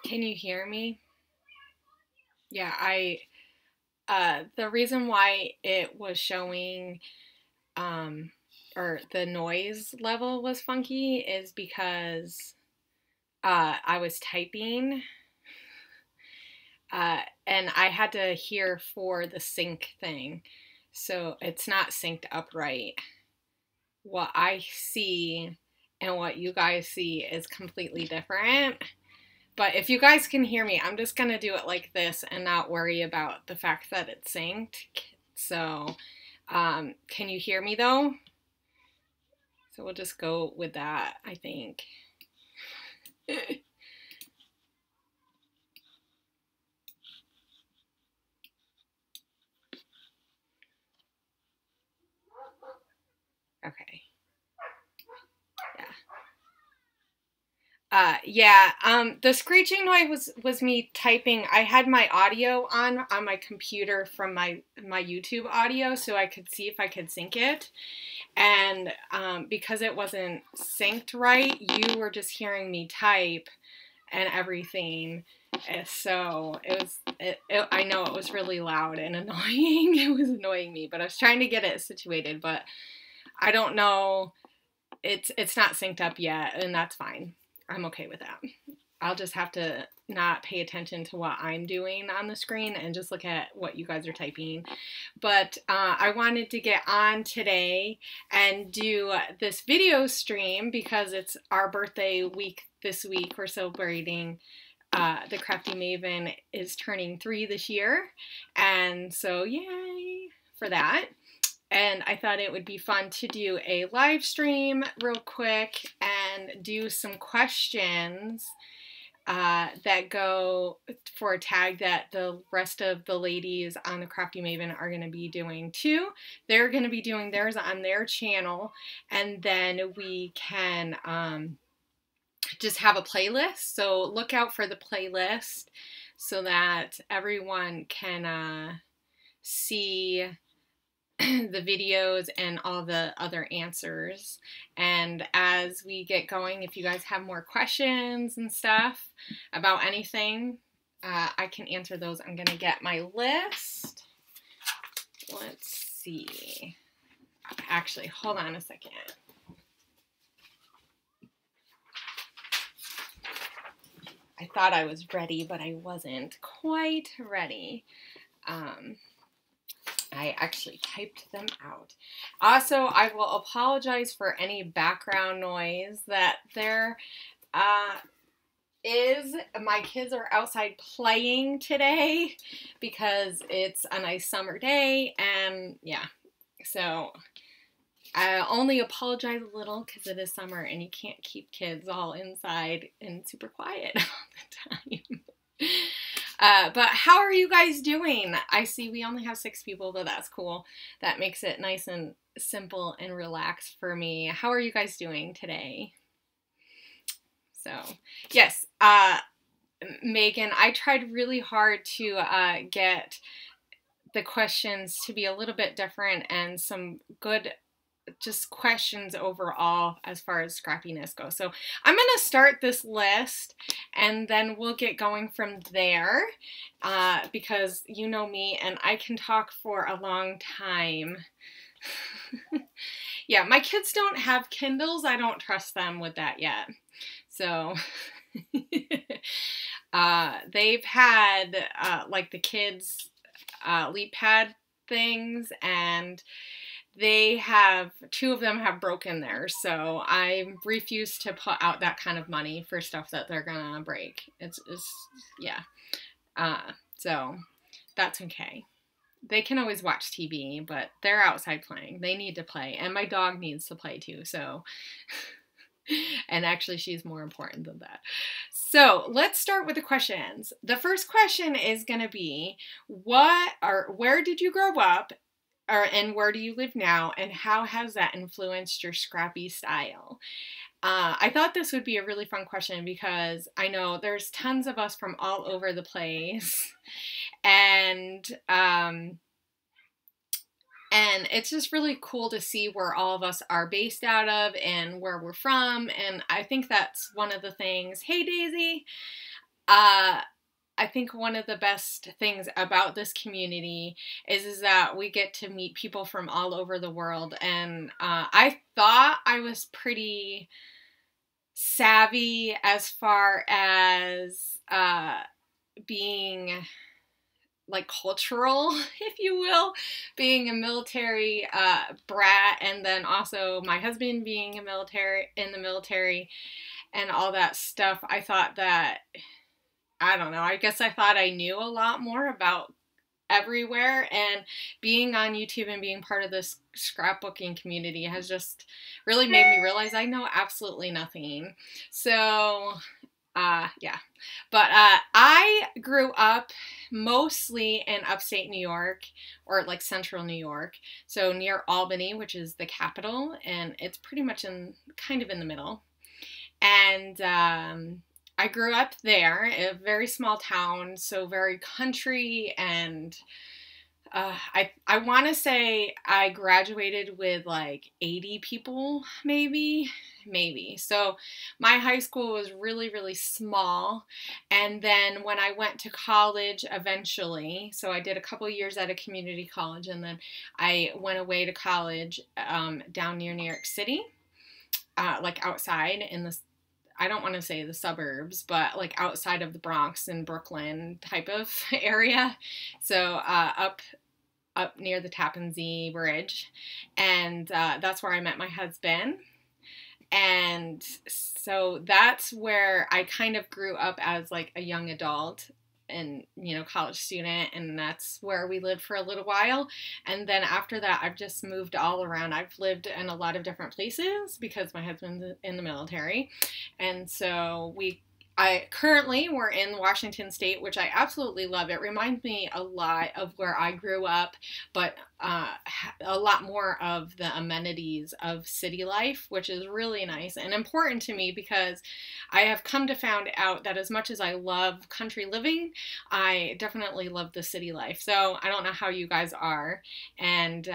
Can you hear me? Yeah, the reason why it was showing, um, or the noise level was funky is because, I was typing, and I had to hear for the sync thing. So it's not synced up right. What I see and what you guys see is completely different. But if you guys can hear me, I'm just going to do it like this and not worry about the fact that it's synced. So, can you hear me though? So we'll just go with that, I think. Okay. The screeching noise was me typing. I had my audio on my computer from my YouTube audio so I could see if I could sync it. And because it wasn't synced right, you were just hearing me type and everything. So I know it was really loud and annoying. It was annoying me, but I was trying to get it situated, but I don't know. It's not synced up yet, and that's fine. I'm okay with that. I'll just have to not pay attention to what I'm doing on the screen and just look at what you guys are typing. But I wanted to get on today and do this video stream because it's our birthday week this week. We're celebrating the Crafty Maven is turning 3 this year. And so yay for that. And I thought it would be fun to do a live stream real quick and do some questions that go for a tag that the rest of the ladies on the Crafty Maven are going to be doing too. They're going to be doing theirs on their channel, and then we can just have a playlist. So look out for the playlist so that everyone can see the videos and all the other answers. And as we get going, if you guys have more questions and stuff about anything, I can answer those. I'm gonna get my list. Let's see. Actually, hold on a second. I thought I was ready, but I wasn't quite ready. I actually typed them out. Also, I will apologize for any background noise that there is. My kids are outside playing today because it's a nice summer day, and yeah, so I only apologize a little because it is summer and you can't keep kids all inside and super quiet all the time. But how are you guys doing? I see we only have 6 people, but that's cool. That makes it nice and simple and relaxed for me. How are you guys doing today? So, yes, Megan, I tried really hard to get the questions to be a little bit different and some good just questions overall as far as scrappiness goes. So I'm going to start this list and then we'll get going from there because you know me and I can talk for a long time. Yeah, my kids don't have Kindles. I don't trust them with that yet. So they've had like the kids leap pad things, and they have, 2 of them have broken theirs, so I refuse to put out that kind of money for stuff that they're gonna break. It's yeah. So that's okay. They can always watch TV, but they're outside playing. They need to play, and my dog needs to play too, so. And actually, she's more important than that. So let's start with the questions. The first question is gonna be, where did you grow up? And where do you live now, and how has that influenced your scrappy style? I thought this would be a really fun question because I know there's tons of us from all over the place, and it's just really cool to see where all of us are based out of and where we're from, and I think that's one of the things. Hey, Daisy! I think one of the best things about this community is that we get to meet people from all over the world. And I thought I was pretty savvy as far as being like cultural, if you will, being a military brat, and then also my husband being in the military and all that stuff. I thought that, I don't know, I guess I thought I knew a lot more about everywhere, and being on YouTube and being part of this scrapbooking community has just really made me realize I know absolutely nothing. So yeah, but I grew up mostly in upstate New York, or like central New York, so near Albany, which is the capital, and it's pretty much kind of in the middle. And I grew up there, a very small town, so very country, and I want to say I graduated with like 80 people, maybe. So my high school was really, really small. And then when I went to college eventually, so I did a couple years at a community college, and then I went away to college down near New York City, like outside in the, I don't want to say the suburbs, but like outside of the Bronx and Brooklyn type of area. So up near the Tappan Zee Bridge, and that's where I met my husband. And so that's where I kind of grew up as like a young adult and, you know, college student, and that's where we lived for a little while. And then after that, I've just moved all around. I've lived in a lot of different places because my husband's in the military. And so I currently, we're in Washington State, which I absolutely love. It reminds me a lot of where I grew up, but a lot more of the amenities of city life, which is really nice and important to me, because I have come to find out that as much as I love country living, I definitely love the city life. So I don't know how you guys are, and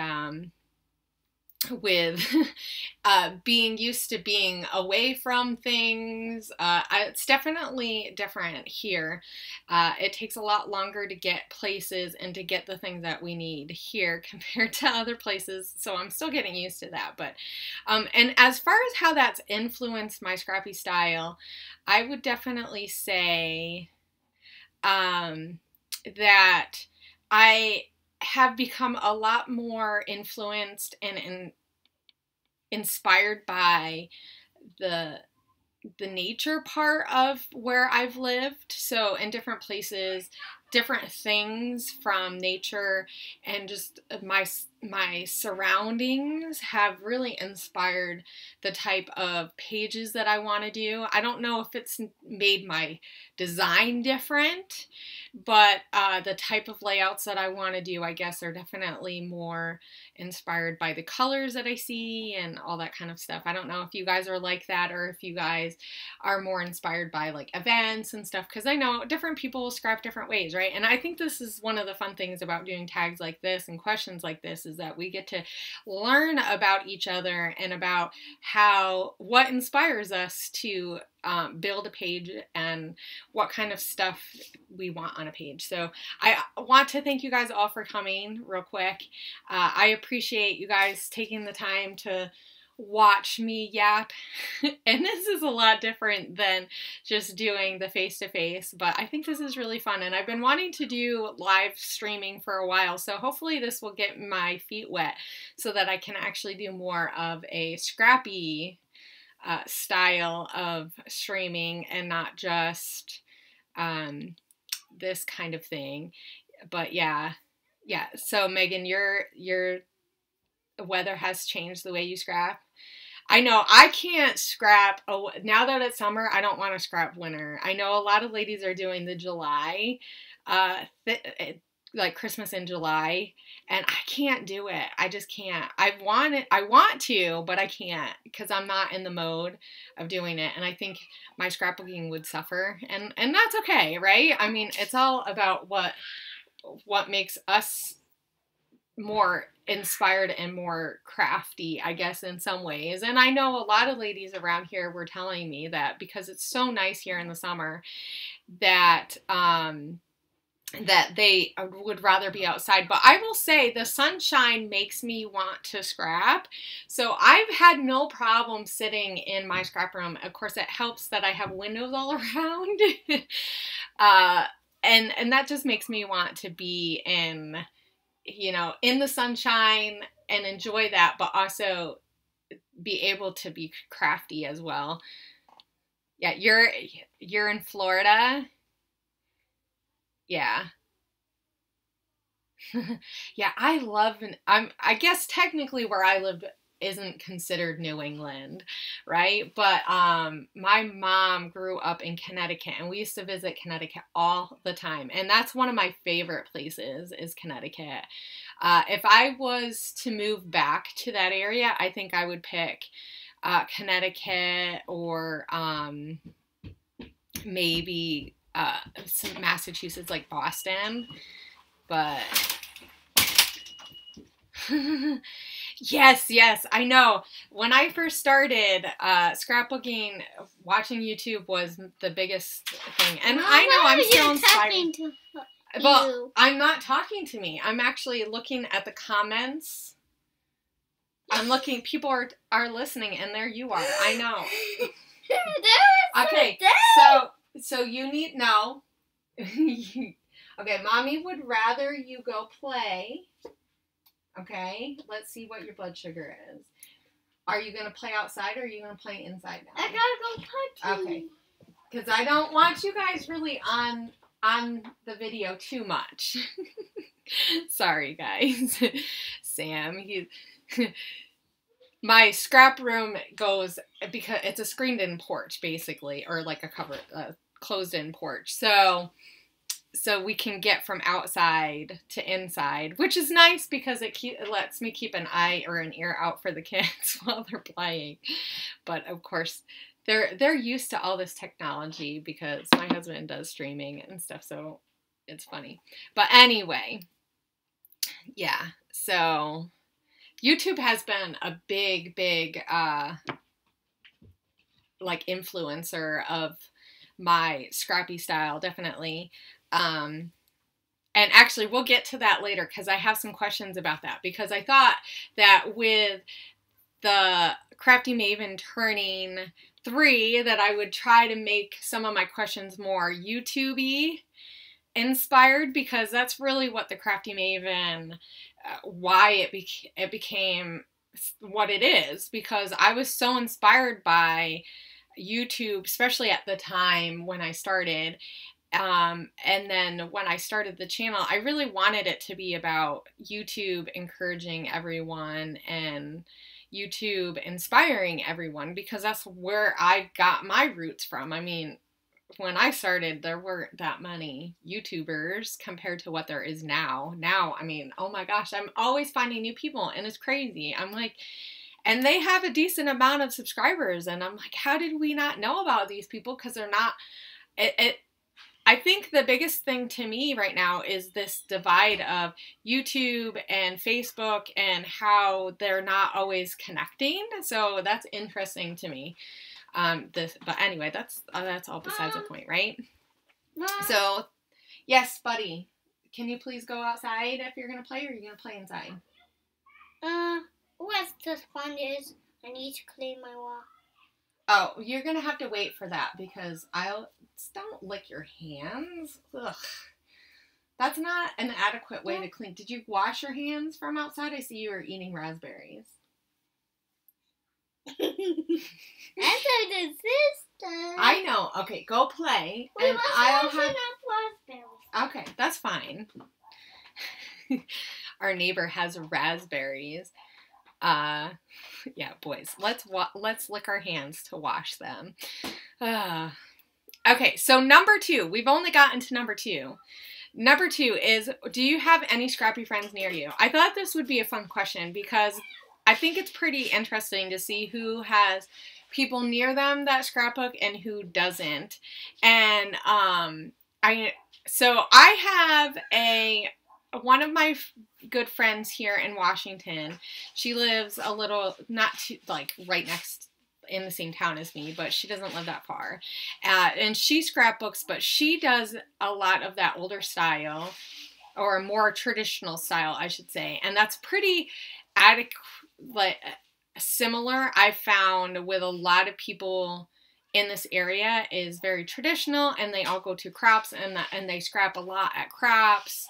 with being used to being away from things, it's definitely different here. It takes a lot longer to get places and to get the things that we need here compared to other places, so I'm still getting used to that. But and as far as how that's influenced my scrappy style, I would definitely say that I have become a lot more influenced and inspired by the nature part of where I've lived. So in different places, different things from nature and just my surroundings have really inspired the type of pages that I want to do. I don't know if it's made my design different, but the type of layouts that I want to do, I guess, are definitely more inspired by the colors that I see and all that kind of stuff. I don't know if you guys are like that, or if you guys are more inspired by like events and stuff, because I know different people scrap different ways, right? And I think this is one of the fun things about doing tags like this and questions like this, is that we get to learn about each other and about what inspires us to build a page and what kind of stuff we want on a page. So I want to thank you guys all for coming real quick. I appreciate you guys taking the time to watch me yap. And this is a lot different than just doing the face-to-face, but I think this is really fun, and I've been wanting to do live streaming for a while, so hopefully this will get my feet wet so that I can actually do more of a scrappy style of streaming and not just this kind of thing. But yeah. So Megan, your weather has changed the way you scrap. I know I can't scrap. Now that it's summer, I don't want to scrap winter. I know a lot of ladies are doing the July, like Christmas in July, and I can't do it. I just can't. I want to, but I can't, because I'm not in the mode of doing it, and I think my scrapbooking would suffer, and that's okay, right? I mean, it's all about what makes us more inspired and more crafty, I guess, in some ways. And I know a lot of ladies around here were telling me that because it's so nice here in the summer, that that they would rather be outside. But I will say the sunshine makes me want to scrap. So I've had no problem sitting in my scrap room. Of course, it helps that I have windows all around. And that just makes me want to be in, you know, in the sunshine and enjoy that, but also be able to be crafty as well. Yeah, you're in Florida. Yeah. Yeah, I guess technically where I live isn't considered New England, right? But my mom grew up in Connecticut, and we used to visit Connecticut all the time. And that's one of my favorite places is Connecticut. If I was to move back to that area, I think I would pick Connecticut or maybe some Massachusetts, like Boston. But yes, I know. When I first started scrapbooking, watching YouTube was the biggest thing. And I know I'm still inspired. Well, I'm not talking to me. I'm actually looking at the comments. I'm looking. People are listening, and there you are. I know. Okay, so you need no. Okay, Mommy would rather you go play. Okay, let's see what your blood sugar is. Are you going to play outside or are you going to play inside now? I gotta go potty. Okay, because I don't want you guys really on the video too much. Sorry, guys. Sam, my scrap room goes, because it's a screened-in porch, basically, or like a closed-in porch. So we can get from outside to inside, which is nice because it lets me keep an eye or an ear out for the kids while they're playing. But of course, they're used to all this technology because my husband does streaming and stuff, so it's funny. But anyway, yeah. So YouTube has been a big like influencer of my scrappy style, definitely. And actually we'll get to that later because I have some questions about that, because I thought that with the Crafty Maven turning 3 that I would try to make some of my questions more YouTube-y inspired, because that's really what the Crafty Maven, why it became what it is, because I was so inspired by YouTube, especially at the time when I started. And then when I started the channel, I really wanted it to be about YouTube encouraging everyone and YouTube inspiring everyone, because that's where I got my roots from. I mean, when I started, there weren't that many YouTubers compared to what there is now. Now, I mean, oh my gosh, I'm always finding new people, and it's crazy. I'm like, and they have a decent amount of subscribers, and I'm like, how did we not know about these people? Because they're not, I think the biggest thing to me right now is this divide of YouTube and Facebook and how they're not always connecting. So that's interesting to me. But anyway, that's all besides the point, right? Mom. So, yes, buddy, can you please go outside if you're gonna play, or are you gonna play inside? What's this one is? I need to clean my wall. Oh, you're gonna have to wait for that, because don't lick your hands. Ugh. That's not an adequate way to clean. Did you wash your hands from outside? I see you were eating raspberries. I thought the sister. I know. Okay, go play. We and I'll have raspberries. Okay, that's fine. Our neighbor has raspberries. Yeah, boys. Let's lick our hands to wash them. Okay, so number 2. We've only gotten to number 2. Number 2 is, do you have any scrappy friends near you? I thought this would be a fun question, because I think it's pretty interesting to see who has people near them that scrapbook and who doesn't. And I have one of my good friends here in Washington. She lives a little, not too, like right next in the same town as me, but she doesn't live that far. And she scrapbooks, but she does a lot of that older style, or more traditional style, I should say. And that's pretty similar, I found, with a lot of people in this area, is very traditional, and they all go to crops, and they scrap a lot at crops.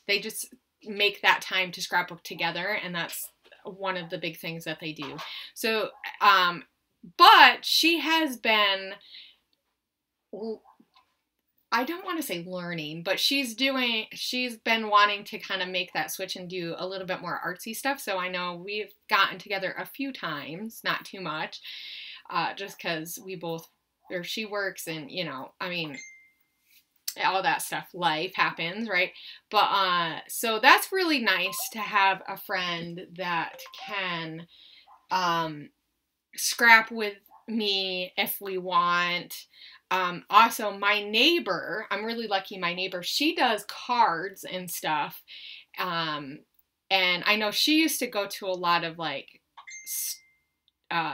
They just make that time to scrapbook together, and that's one of the big things that they do. So, but she has been, I don't want to say learning, but she's been wanting to kind of make that switch and do a little bit more artsy stuff. So I know we've gotten together a few times, not too much, just because she works, and, you know, I mean, all that stuff, life happens, right? But, so that's really nice to have a friend that can, scrap with me if we want. Also, my neighbor, I'm really lucky, my neighbor, she does cards and stuff. And I know she used to go to a lot of, like,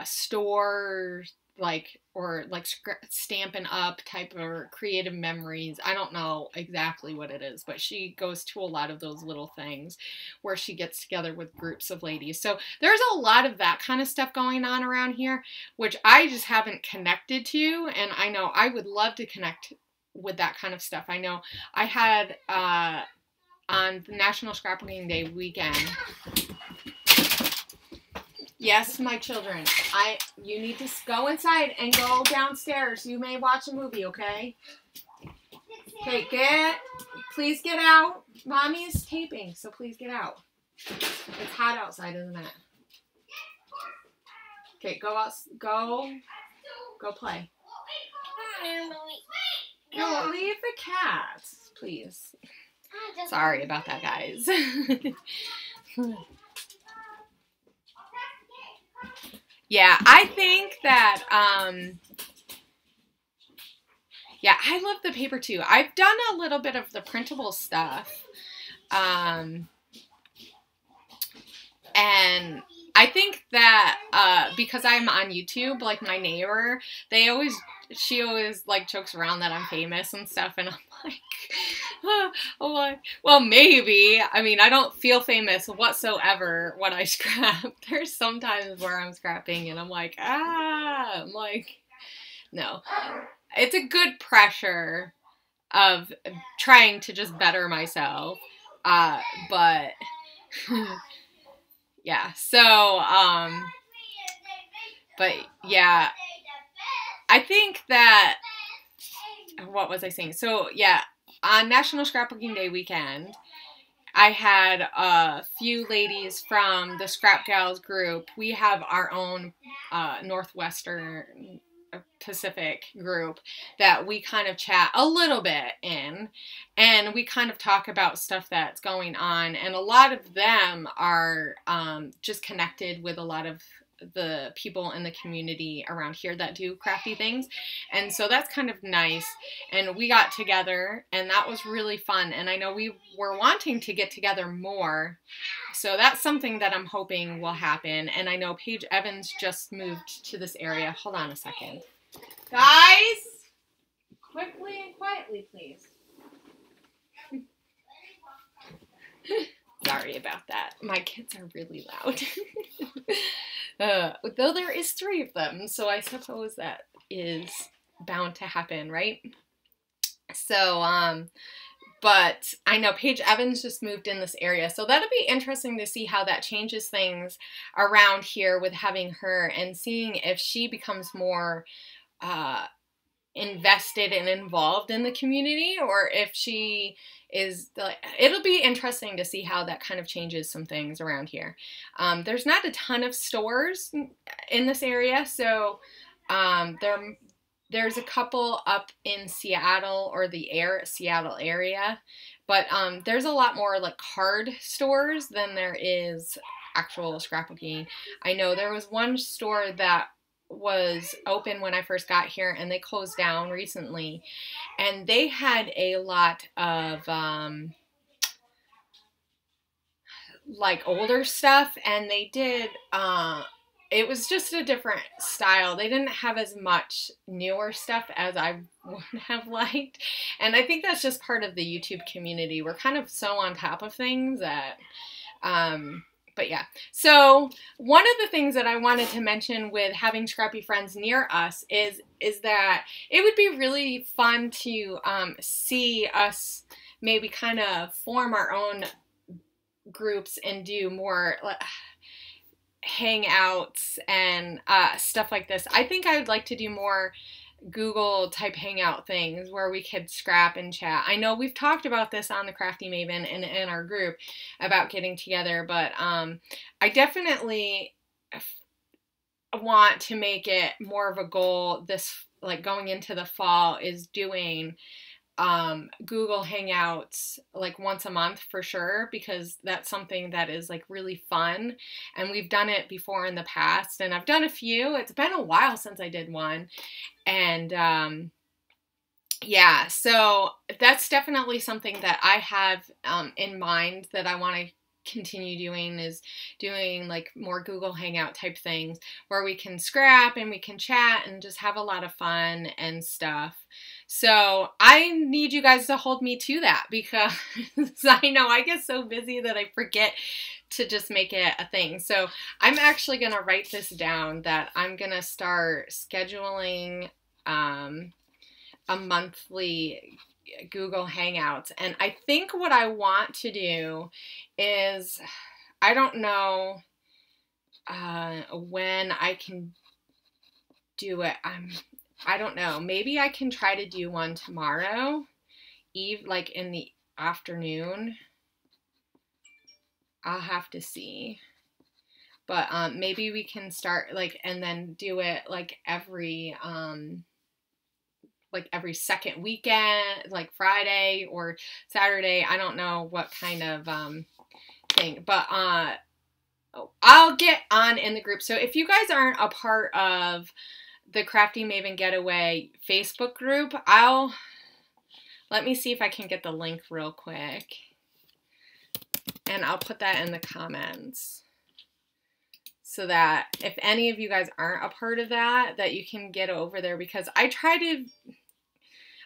stores, like, or like Stampin' Up type of creative memories. I don't know exactly what it is, but she goes to a lot of those little things where she gets together with groups of ladies. So there's a lot of that kind of stuff going on around here, which I just haven't connected to. And I know I would love to connect with that kind of stuff. I know I had, on the National Scrapbooking Day weekend. Yes, my children, you need to go inside and go downstairs. You may watch a movie, okay? Okay, please get out. Mommy is taping, so please get out. It's hot outside, isn't it? Okay, go out, go play. No, leave the cats, please. Sorry about that, guys. Yeah, I think that, yeah, I love the paper too. I've done a little bit of the printable stuff, and I think that, because I'm on YouTube, like my neighbor, she always like jokes around that I'm famous and stuff, and I'm like, well, maybe. I mean, I don't feel famous whatsoever when I scrap. There's sometimes where I'm scrapping and I'm like, no. It's a good pressure of trying to just better myself, but yeah, so, but yeah, I think that, what was I saying? So yeah, on National Scrapbooking Day weekend, I had a few ladies from the Scrap Gals group. We have our own Northwestern Pacific group that we kind of chat a little bit in, and we kind of talk about stuff that's going on, and a lot of them are just connected with a lot of the people in the community around here that do crafty things, and so that's kind of nice. And we got together, and that was really fun, and I know we were wanting to get together more, so that's something that I'm hoping will happen. And I know Paige Evans just moved to this area. Hold on a second, guys, quickly and quietly, please. Sorry about that. My kids are really loud. Though there is 3 of them, so I suppose that is bound to happen, right? So, but I know Paige Evans just moved in this area, so that'll be interesting to see how that changes things around here with having her, and seeing if she becomes more invested and involved in the community, or if she is, it'll be interesting to see how that kind of changes some things around here. There's not a ton of stores in this area, so there's a couple up in Seattle, or the Seattle area, but there's a lot more like card stores than there is actual scrapbooking. I know there was one store that was open when I first got here, and they closed down recently, and they had a lot of like older stuff, and they did it was just a different style. They didn't have as much newer stuff as I would have liked. And I think that's just part of the YouTube community. We're kind of so on top of things that, but yeah. So one of the things that I wanted to mention with having scrappy friends near us is that it would be really fun to see us maybe kind of form our own groups and do more hangouts and stuff like this. I think I would like to do more Google type hangout things where we could scrap and chat. I know we've talked about this on the Crafty Maven and in our group about getting together, but I definitely want to make it more of a goal this, like going into the fall, is doing Google Hangouts like once a month for sure, because that's something that is like really fun, and we've done it before in the past, and I've done a few. It's been a while since I did one, and yeah, so that's definitely something that I have in mind that I want to continue doing, is doing like more Google Hangout type things where we can scrap and we can chat and just have a lot of fun and stuff. So I need you guys to hold me to that, because I know I get so busy that I forget to just make it a thing. So I'm actually going to write this down, that I'm going to start scheduling a monthly Google Hangouts. And I think what I want to do is, I don't know when I can do it. I don't know. Maybe I can try to do one tomorrow, like in the afternoon. I'll have to see. But maybe we can start like, and then do it like every second weekend, like Friday or Saturday. I don't know what kind of thing, but I'll get on in the group. So if you guys aren't a part of the Crafty Maven Getaway Facebook group, let me see if I can get the link real quick, and I'll put that in the comments, so that if any of you guys aren't a part of that you can get over there, because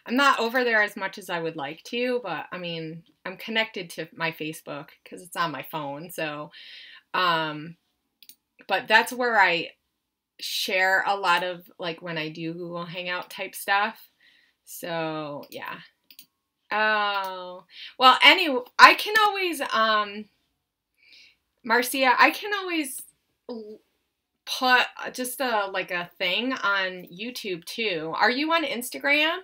I'm not over there as much as I would like to, but I mean, I'm connected to my Facebook because it's on my phone. So, but that's where I share a lot of, like, when I do Google Hangout type stuff. So yeah. Oh, well, anyway, I can always, Marcia, I can always put just like a thing on YouTube too. Are you on Instagram?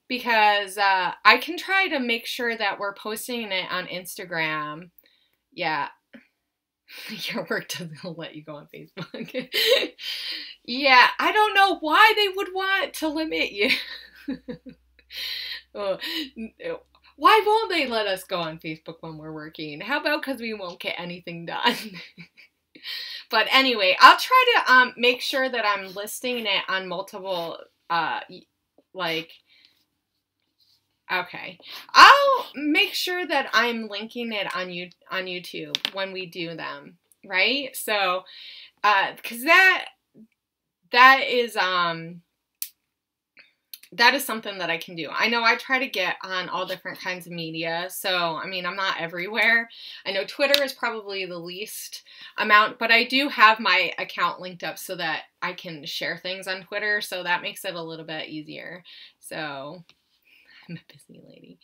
Because I can try to make sure that we're posting it on Instagram. Yeah. Your work doesn't let you go on Facebook. Yeah, I don't know why they would want to limit you. Oh, why won't they let us go on Facebook when we're working? How about because we won't get anything done? But anyway, I'll try to make sure that I'm listing it on multiple, okay. I'll make sure that I'm linking it on YouTube when we do them, right? So, because that is something that I can do. I know I try to get on all different kinds of media, so I mean, I'm not everywhere. I know Twitter is probably the least amount, but I do have my account linked up so that I can share things on Twitter, so that makes it a little bit easier. So I'm a busy lady.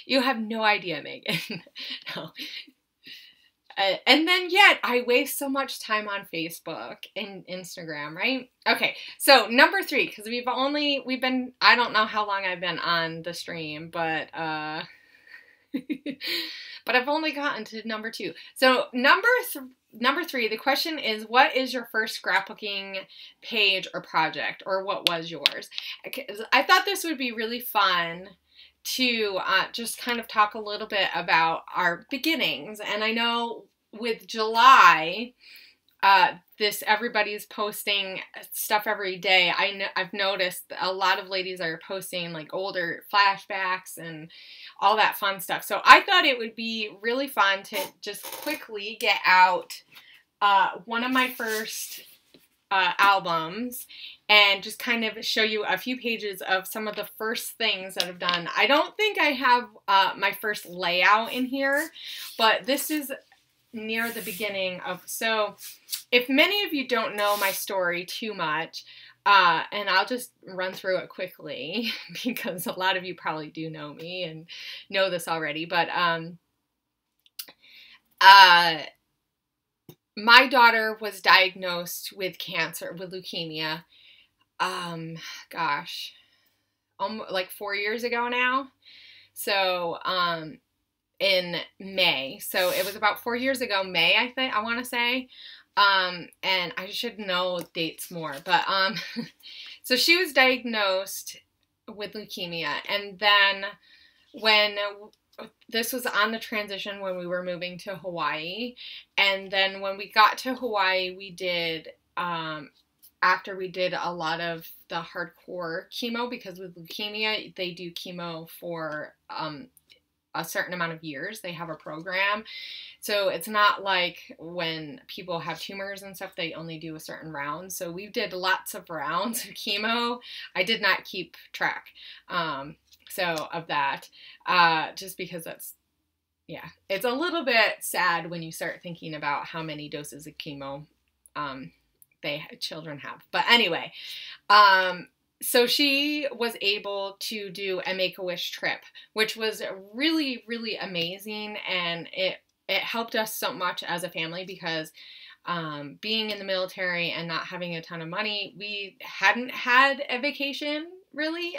You have no idea, Megan. No. And then yet I waste so much time on Facebook and Instagram, right? Okay, so number 3, because we've been, I don't know how long I've been on the stream, but but I've only gotten to number 2. So number 3, the question is, what is your first scrapbooking page or project, or what was yours? I thought this would be really fun to just kind of talk a little bit about our beginnings. And I know with July, everybody's posting stuff every day. I've noticed a lot of ladies are posting like older flashbacks and all that fun stuff. So I thought it would be really fun to just quickly get out one of my first albums and just kind of show you a few pages of some of the first things that I've done. I don't think I have my first layout in here, but this is near the beginning of, so if many of you don't know my story too much, and I'll just run through it quickly because a lot of you probably do know me and know this already, but my daughter was diagnosed with cancer, with leukemia, gosh, like 4 years ago now. So, in May. So it was about 4 years ago, May, I want to say. And I should know dates more, but, so she was diagnosed with leukemia. And then when this was on the transition when we were moving to Hawaii. And then when we got to Hawaii, we did, after we did a lot of the hardcore chemo, because with leukemia, they do chemo for, a certain amount of years. They have a program. So it's not like when people have tumors and stuff, they only do a certain round. So we did lots of rounds of chemo. I did not keep track. So of that, just because that's, yeah, it's a little bit sad when you start thinking about how many doses of chemo, children have. But anyway, so she was able to do a Make-A-Wish trip, which was really, really amazing. And it helped us so much as a family because, being in the military and not having a ton of money, we hadn't had a vacation, really,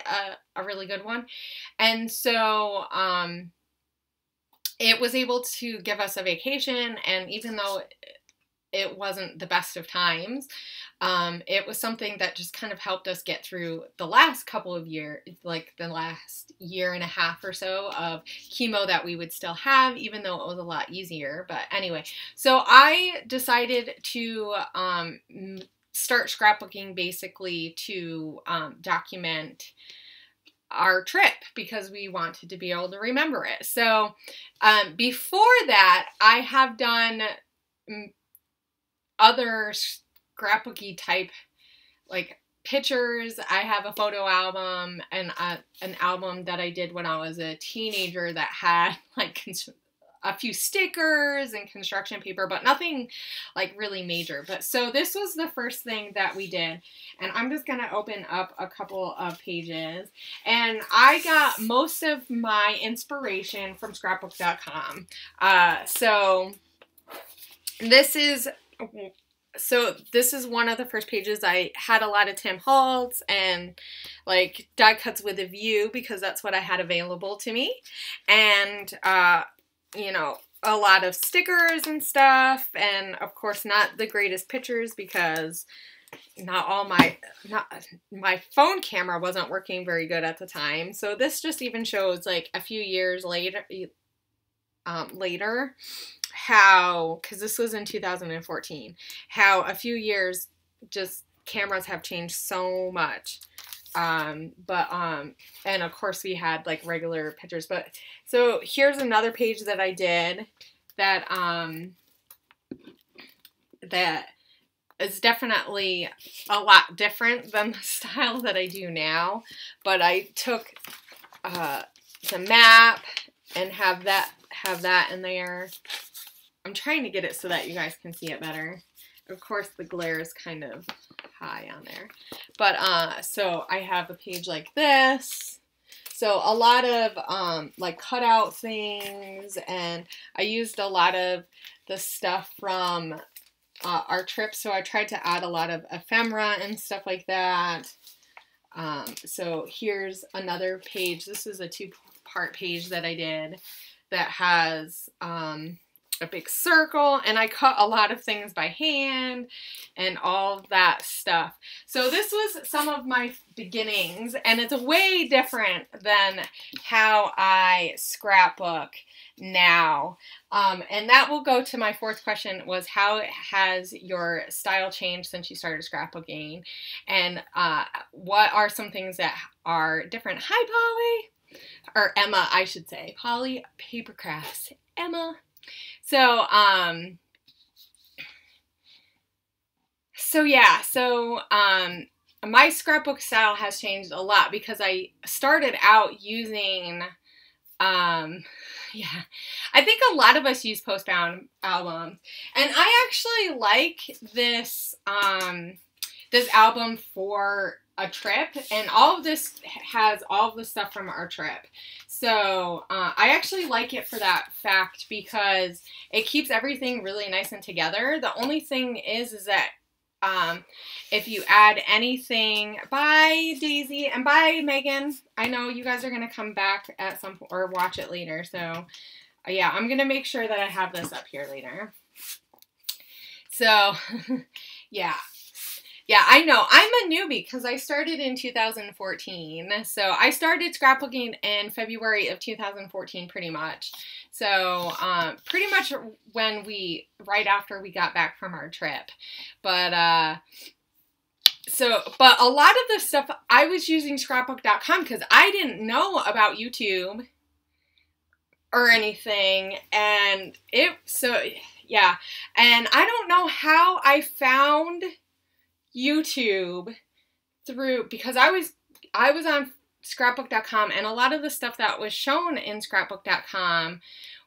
a really good one. And so, it was able to give us a vacation. And even though it wasn't the best of times, it was something that just kind of helped us get through the last couple of years, like the last year and a half or so of chemo that we would still have, even though it was a lot easier. But anyway, so I decided to start scrapbooking basically to document our trip because we wanted to be able to remember it. So before that, I have done other scrapbooky type, like pictures. I have a photo album and an album that I did when I was a teenager that had like a few stickers and construction paper, but nothing like really major. But so this was the first thing that we did. And I'm just going to open up a couple of pages. And I got most of my inspiration from scrapbook.com. So this is one of the first pages. I had a lot of Tim Holtz and like die cuts with a view because that's what I had available to me. And, you know, a lot of stickers and stuff. And of course not the greatest pictures because my phone camera wasn't working very good at the time. So this just even shows like a few years later, how, because this was in 2014, how a few years just cameras have changed so much. And of course we had like regular pictures, but so here's another page that I did that, that is definitely a lot different than the style that I do now, but I took, the map and have that in there. I'm trying to get it so that you guys can see it better. Of course, the glare is kind of high on there. But, so I have a page like this. So a lot of, like cutout things. And I used a lot of the stuff from our trip. So I tried to add a lot of ephemera and stuff like that. So here's another page. This is a two-part page that I did that has, a big circle, and I cut a lot of things by hand and all that stuff. So this was some of my beginnings, and it's way different than how I scrapbook now. And that will go to my fourth question, was how has your style changed since you started scrapbooking? And what are some things that are different? Hi, Polly. Or Emma, I should say. Polly Paper Crafts. Emma. So, So yeah, so my scrapbook style has changed a lot because I started out using, yeah, I think a lot of us use postbound albums, and I actually like this, this album for a trip, and all of this has all of the stuff from our trip. So I actually like it for that fact because it keeps everything really nice and together. The only thing is that if you add anything, bye Daisy and bye Megan. I know you guys are gonna come back at some point or watch it later. So yeah, I'm gonna make sure that I have this up here later. So yeah. Yeah, I know. I'm a newbie because I started in 2014. So I started scrapbooking in February of 2014 pretty much. So pretty much when right after we got back from our trip. But a lot of the stuff, I was using scrapbook.com because I didn't know about YouTube or anything. And yeah. And I don't know how I found YouTube because I was on scrapbook.com, and a lot of the stuff that was shown in scrapbook.com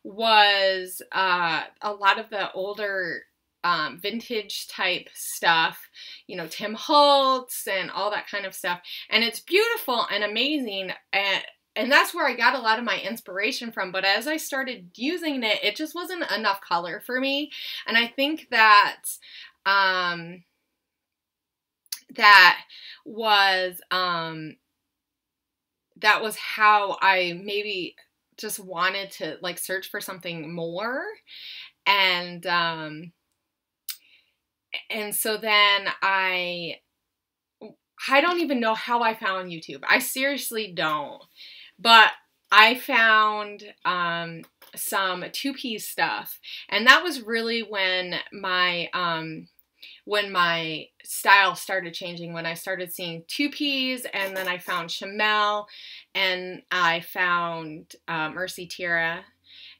was a lot of the older vintage type stuff, you know, Tim Holtz and all that kind of stuff, and it's beautiful and amazing, and that's where I got a lot of my inspiration from. But as I started using it, it just wasn't enough color for me, and I think that that was how I maybe just wanted to like search for something more, and so then I don't even know how I found YouTube. I seriously don't, but I found some two-piece stuff, and that was really when my style started changing, when I started seeing two-piece, and then I found Chamel, and I found Mercy Tira,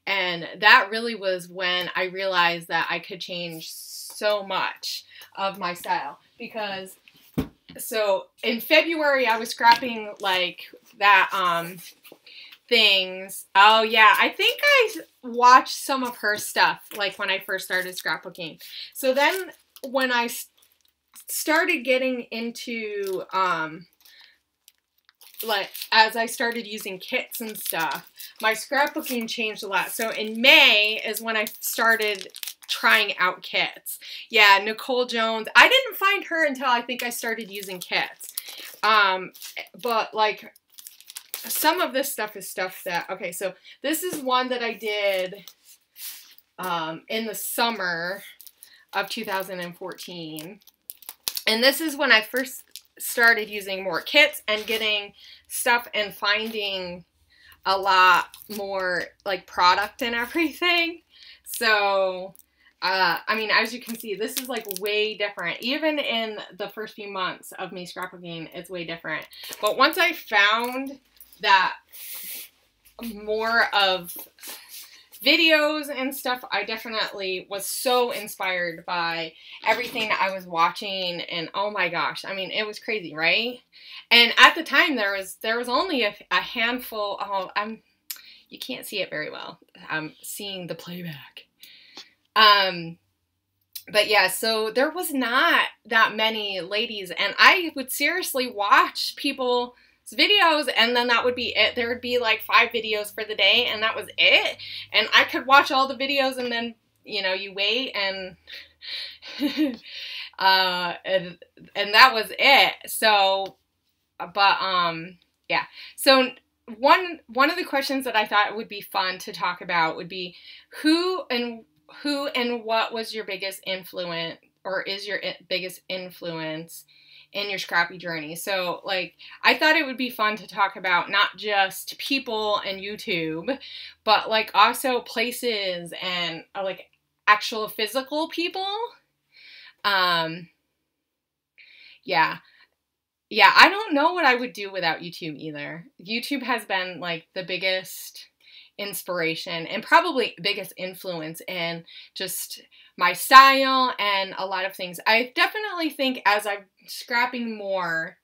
and that really was when I realized that I could change so much of my style. Because so in February I was scrapping like that things. Oh yeah, I think I watched some of her stuff like when I first started scrapbooking. So then when I started getting into, like, as I started using kits and stuff, my scrapbooking changed a lot. So in May is when I started trying out kits. Yeah, Nicole Jones. I didn't find her until I think I started using kits. But, like, some of this stuff is stuff that, okay, so this is one that I did in the summer of 2014, and this is when I first started using more kits and getting stuff and finding a lot more like product and everything. So I mean, as you can see, this is like way different. Even in the first few months of me scrapbooking, it's way different. But once I found that more of videos and stuff, I definitely was so inspired by everything I was watching, and oh my gosh, I mean, it was crazy, right? And at the time there was only a handful. Oh, you can't see it very well. I'm seeing the playback. But yeah, so there was not that many ladies, and I would seriously watch people videos, and then that would be it. There would be like 5 videos for the day, and that was it. And I could watch all the videos, and then, you know, you wait, and and that was it. So, but yeah. So one of the questions that I thought would be fun to talk about would be who and what was your biggest influence, or is your biggest influence in your scrappy journey. So, like, I thought it would be fun to talk about not just people and YouTube, but, like, also places and, like, actual physical people. Yeah. Yeah, I don't know what I would do without YouTube either. YouTube has been, like, the biggest inspiration and probably biggest influence in just my style and a lot of things. I definitely think as I'm scrapping more,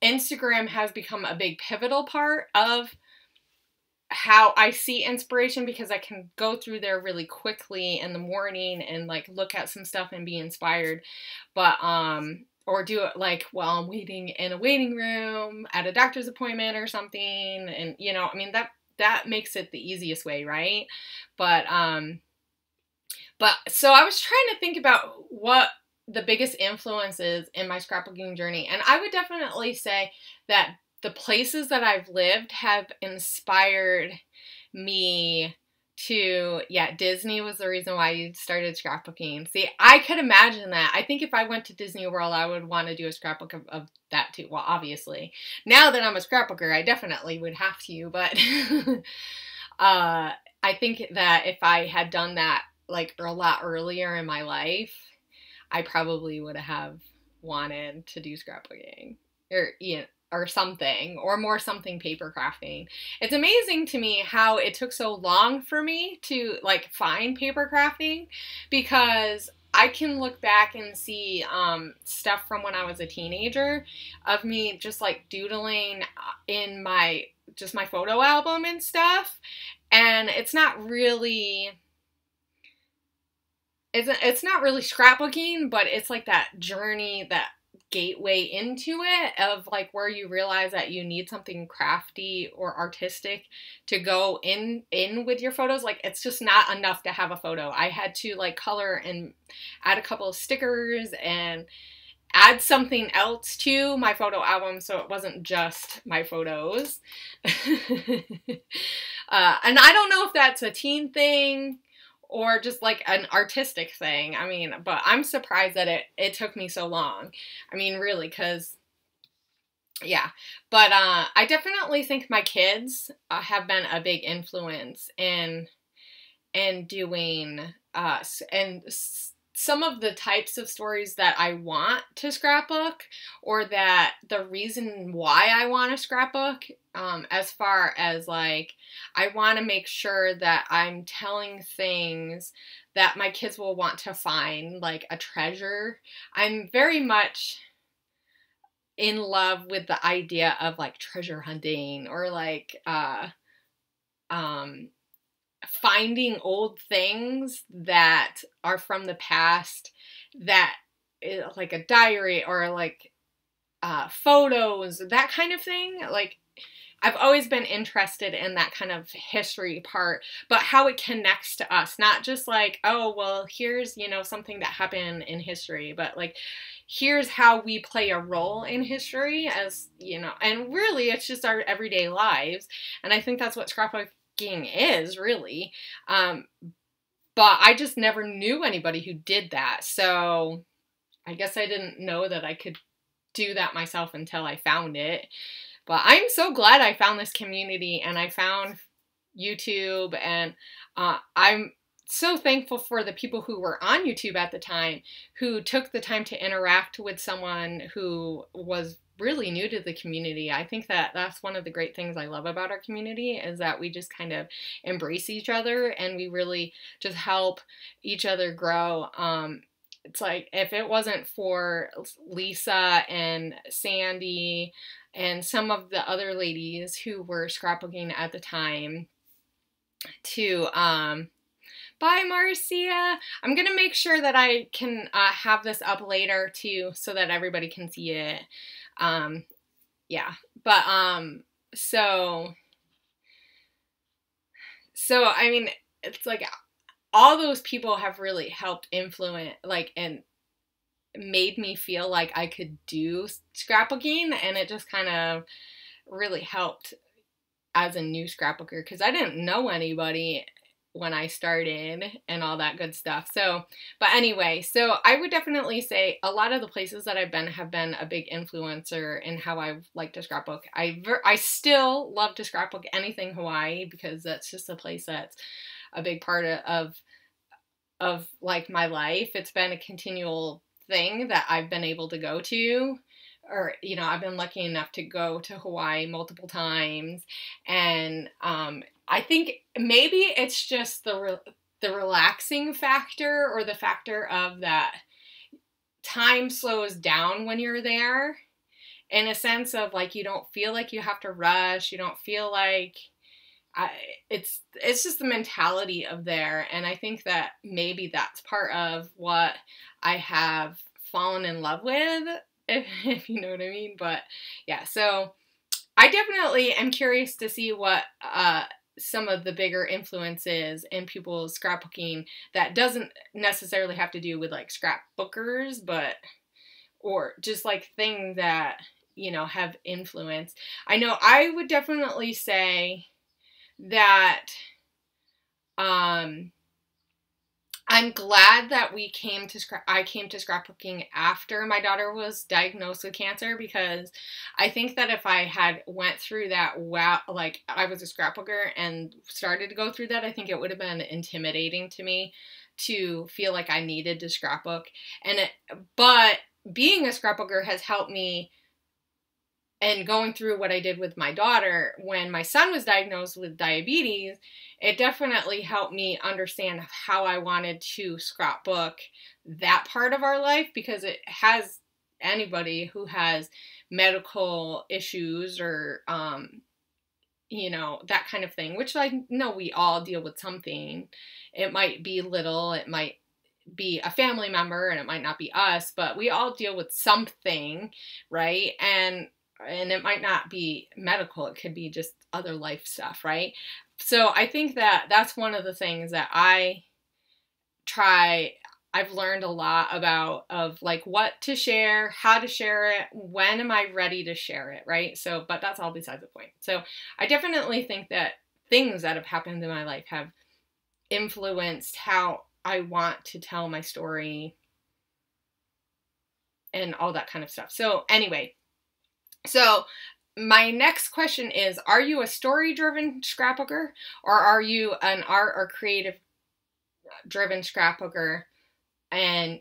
Instagram has become a big pivotal part of how I see inspiration, because I can go through there really quickly in the morning and like look at some stuff and be inspired. But or do it like while I'm waiting in a waiting room at a doctor's appointment or something, and you know, I mean, that makes it the easiest way, right? But so I was trying to think about what the biggest influence is in my scrapbooking journey, and I would definitely say that the places that I've lived have inspired me to, yeah, Disney was the reason why you started scrapbooking. See, I could imagine that. I think if I went to Disney World, I would want to do a scrapbook of that too. Well, obviously. Now that I'm a scrapbooker, I definitely would have to, but I think that if I had done that like a lot earlier in my life, I probably would have wanted to do scrapbooking. Or, you know, or something, or more something paper crafting. It's amazing to me how it took so long for me to like find paper crafting, because I can look back and see stuff from when I was a teenager of me just like doodling in my photo album and stuff, and it's not really scrapbooking, but it's like that journey, that gateway into it of like where you realize that you need something crafty or artistic to go in with your photos. Like, it's just not enough to have a photo. I had to like color and add a couple of stickers and add something else to my photo album, so it wasn't just my photos. And I don't know if that's a teen thing or just like an artistic thing. I mean, but I'm surprised that it took me so long. I mean, really, because, yeah. But I definitely think my kids have been a big influence in doing and some of the types of stories that I want to scrapbook, or that the reason why I want to scrapbook, as far as like, I want to make sure that I'm telling things that my kids will want to find, like a treasure. I'm very much in love with the idea of like treasure hunting, or like finding old things that are from the past, that like a diary, or like photos, that kind of thing. Like, I've always been interested in that kind of history part, but how it connects to us, not just like, oh, well, here's, you know, something that happened in history, but like, here's how we play a role in history, as, you know, and really it's just our everyday lives. And I think that's what scrapbooking is, really. But I just never knew anybody who did that. So I guess I didn't know that I could do that myself until I found it. But I'm so glad I found this community, and I found YouTube, and I'm so thankful for the people who were on YouTube at the time, who took the time to interact with someone who was really new to the community. I think that that's one of the great things I love about our community, is that we just kind of embrace each other, and we really just help each other grow. It's like, if it wasn't for Lisa and Sandy and some of the other ladies who were scrapbooking at the time, to bye, Marcia. I'm gonna make sure that I can have this up later too, so that everybody can see it. Yeah, but so I mean, it's like all those people have really helped influence, like, and made me feel like I could do scrapbooking, and it just kind of really helped as a new scrapbooker, because I didn't know anybody when I started and all that good stuff. So, but anyway, so I would definitely say a lot of the places that I've been have been a big influencer in how I like to scrapbook. I still love to scrapbook anything Hawaii, because that's just a place that's a big part of like my life. It's been a continual thing that I've been able to go to, or, you know, I've been lucky enough to go to Hawaii multiple times. And I think maybe it's just the the relaxing factor, or the factor of that time slows down when you're there, in a sense of like, you don't feel like you have to rush. You don't feel like it's just the mentality of there. And I think that maybe that's part of what I have fallen in love with, if you know what I mean. But yeah, so I definitely am curious to see what some of the bigger influences in people's scrapbooking that doesn't necessarily have to do with like scrapbookers, but or just like things that, you know, have influence. I know I would definitely say that I'm glad that I came to scrapbooking after my daughter was diagnosed with cancer, because I think that if I had went through that, like I was a scrapbooker and started to go through that, I think it would have been intimidating to me to feel like I needed to scrapbook. But being a scrapbooker has helped me. And going through what I did with my daughter when my son was diagnosed with diabetes, it definitely helped me understand how I wanted to scrapbook that part of our life, because it has anybody who has medical issues or, you know, that kind of thing, which I know we all deal with something. It might be little, it might be a family member, and it might not be us, but we all deal with something, right? And it might not be medical. It could be just other life stuff, right? So I think that that's one of the things that I've learned a lot about, of like what to share, how to share it, when am I ready to share it, right? So, but that's all besides the point. So I definitely think that things that have happened in my life have influenced how I want to tell my story and all that kind of stuff. So anyway, so my next question is, are you a story-driven scrapbooker, or are you an art or creative-driven scrapbooker,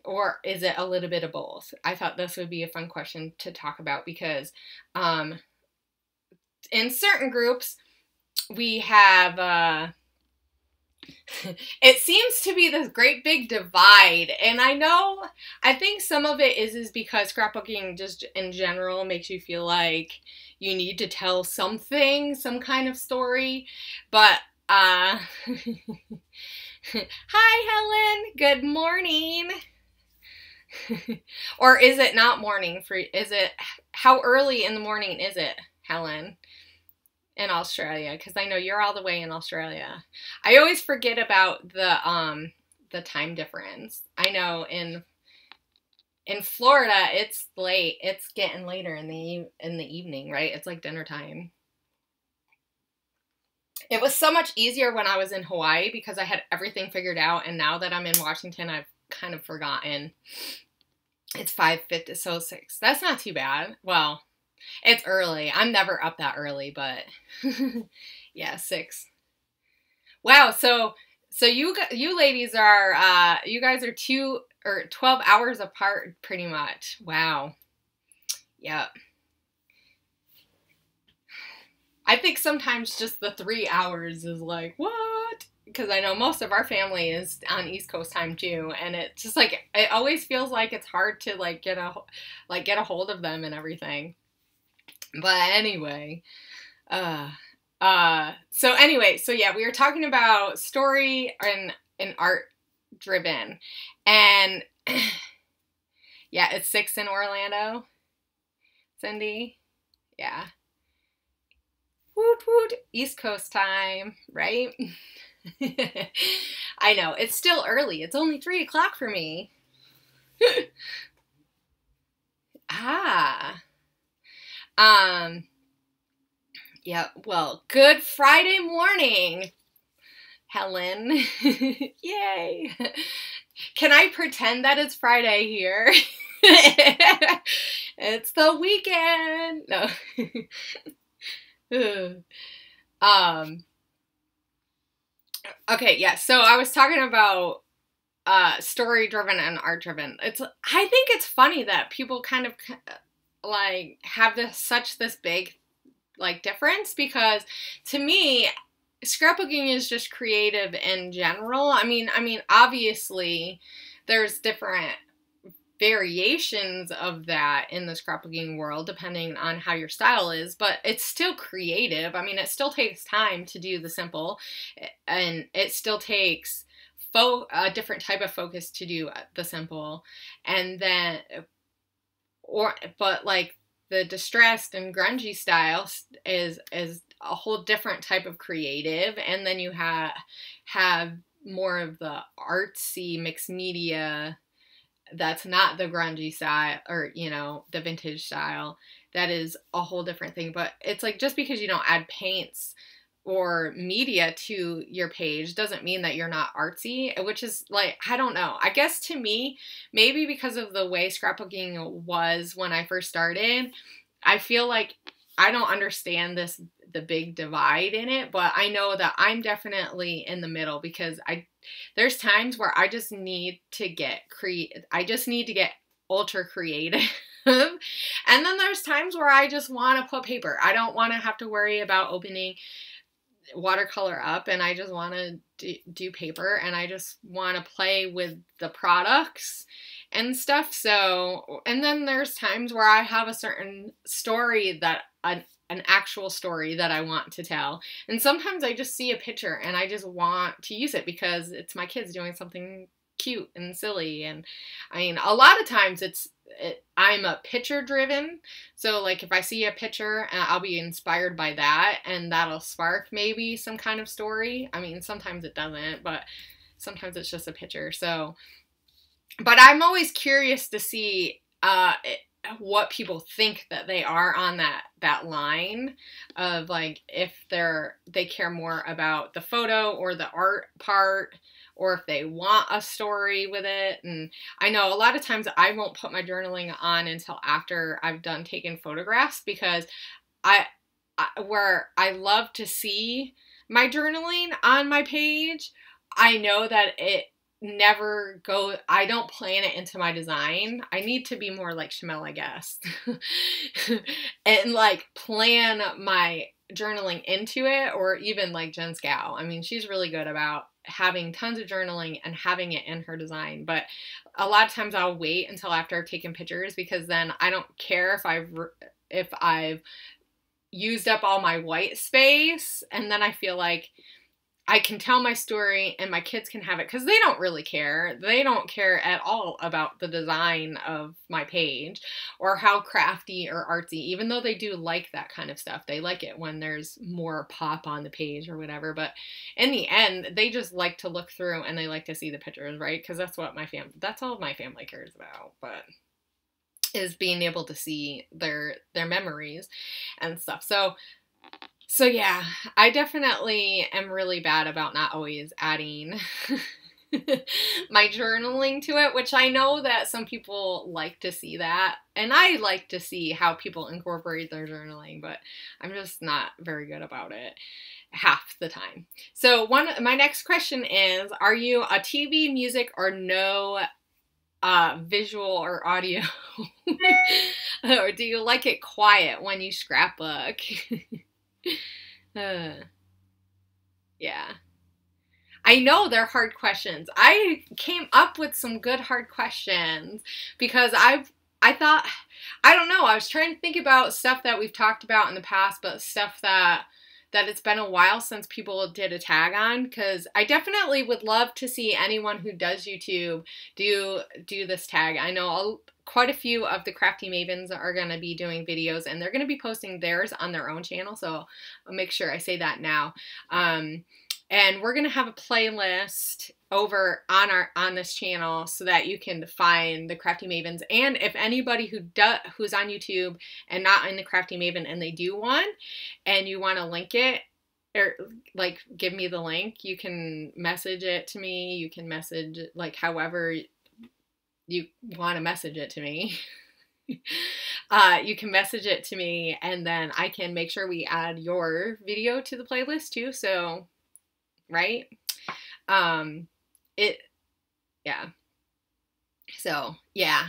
or is it a little bit of both? I thought this would be a fun question to talk about, because in certain groups, we have... it seems to be this great big divide, and I think some of it is because scrapbooking just in general makes you feel like you need to tell something, some kind of story, but hi Helen, good morning. Or is it not morning for you? How early in the morning is it, Helen? In Australia, because I know you're all the way in Australia. I always forget about the time difference. I know in Florida it's late. It's getting later in the evening, right? It's like dinner time. It was so much easier when I was in Hawaii because I had everything figured out, and now that I'm in Washington, I've kind of forgotten. It's 5:50, so 6. That's not too bad. Well, it's early. I'm never up that early, but yeah, 6. Wow, so you ladies are you guys are 12 hours apart pretty much. Wow. Yep. I think sometimes just the 3 hours is like, what? Because I know most of our family is on East Coast time too, and it's just like, it always feels like it's hard to like get a hold of them and everything. But anyway, so yeah, we were talking about story and art driven, and yeah, it's 6 in Orlando, Cindy. Yeah. Woot woot, East Coast time, right? I know, it's still early. It's only 3 o'clock for me. Yeah, well, good Friday morning, Helen. Yay. Can I pretend that it's Friday here? It's the weekend. No. Okay, yeah, so I was talking about story driven and art driven. I think it's funny that people kind of like have this big like difference, because to me scrapbooking is just creative in general. I mean, obviously there's different variations of that in the scrapbooking world depending on how your style is, but it's still creative. I mean, it still takes time to do the simple, and it still takes a different type of focus to do the simple, and then but like the distressed and grungy style is a whole different type of creative, and then you have more of the artsy mixed media that's not the grungy style, or, you know, the vintage style. That is a whole different thing. But it's like, just because you don't add paints or media to your page doesn't mean that you're not artsy, which is like, I don't know. I guess to me, maybe because of the way scrapbooking was when I first started, I feel like I don't understand the big divide in it, but I know that I'm definitely in the middle, because there's times where I just need to get ultra creative. And then there's times where I just want to put paper. I don't want to have to worry about opening watercolor up, and I just want to do paper, and I just want to play with the products and stuff. So, and then there's times where I have a certain story that an actual story that I want to tell. And sometimes I just see a picture and I just want to use it because it's my kids doing something cute and silly. And I mean, a lot of times I'm a picture driven. So like if I see a picture, I'll be inspired by that, and that'll spark maybe some kind of story. I mean, sometimes it doesn't, but sometimes it's just a picture. So, but I'm always curious to see what people think that they are on that line of, like, if they care more about the photo or the art part, or if they want a story with it. And I know a lot of times I won't put my journaling on until after I've done taking photographs, because where I love to see my journaling on my page, I know that it never go. I don't plan it into my design. I need to be more like Shamel, I guess, and like plan my journaling into it, or even like Jen Scow. I mean, she's really good about having tons of journaling and having it in her design, but a lot of times I'll wait until after I've taken pictures, because then I don't care if I've used up all my white space, and then I feel like I can tell my story and my kids can have it, because they don't really care. They don't care at all about the design of my page or how crafty or artsy, even though they do like that kind of stuff. They like it when there's more pop on the page or whatever. But in the end, they just like to look through and they like to see the pictures, right? Because that's all my family cares about, but is being able to see their memories and stuff. So yeah, I definitely am really bad about not always adding my journaling to it, which I know that some people like to see that, and I like to see how people incorporate their journaling, but I'm just not very good about it half the time. So my next question is, are you a TV, music, or no visual or audio? Or do you like it quiet when you scrapbook? Yeah. I know they're hard questions. I came up with some good hard questions because I thought, I don't know, I was trying to think about stuff that we've talked about in the past, but stuff that it's been a while since people did a tag on, because I definitely would love to see anyone who does YouTube do this tag. I know quite a few of the Crafty Mavens are going to be doing videos, and they're going to be posting theirs on their own channel, so I'll make sure I say that now. And we're going to have a playlist over on this channel so that you can find the Crafty Mavens. And if anybody who's on YouTube and not in the Crafty Maven and they do one and you want to link it, or like give me the link, you can message it to me. You can message like however you want to message it to me. You can message it to me, and then I can make sure we add your video to the playlist too. So, right? Yeah. So, yeah.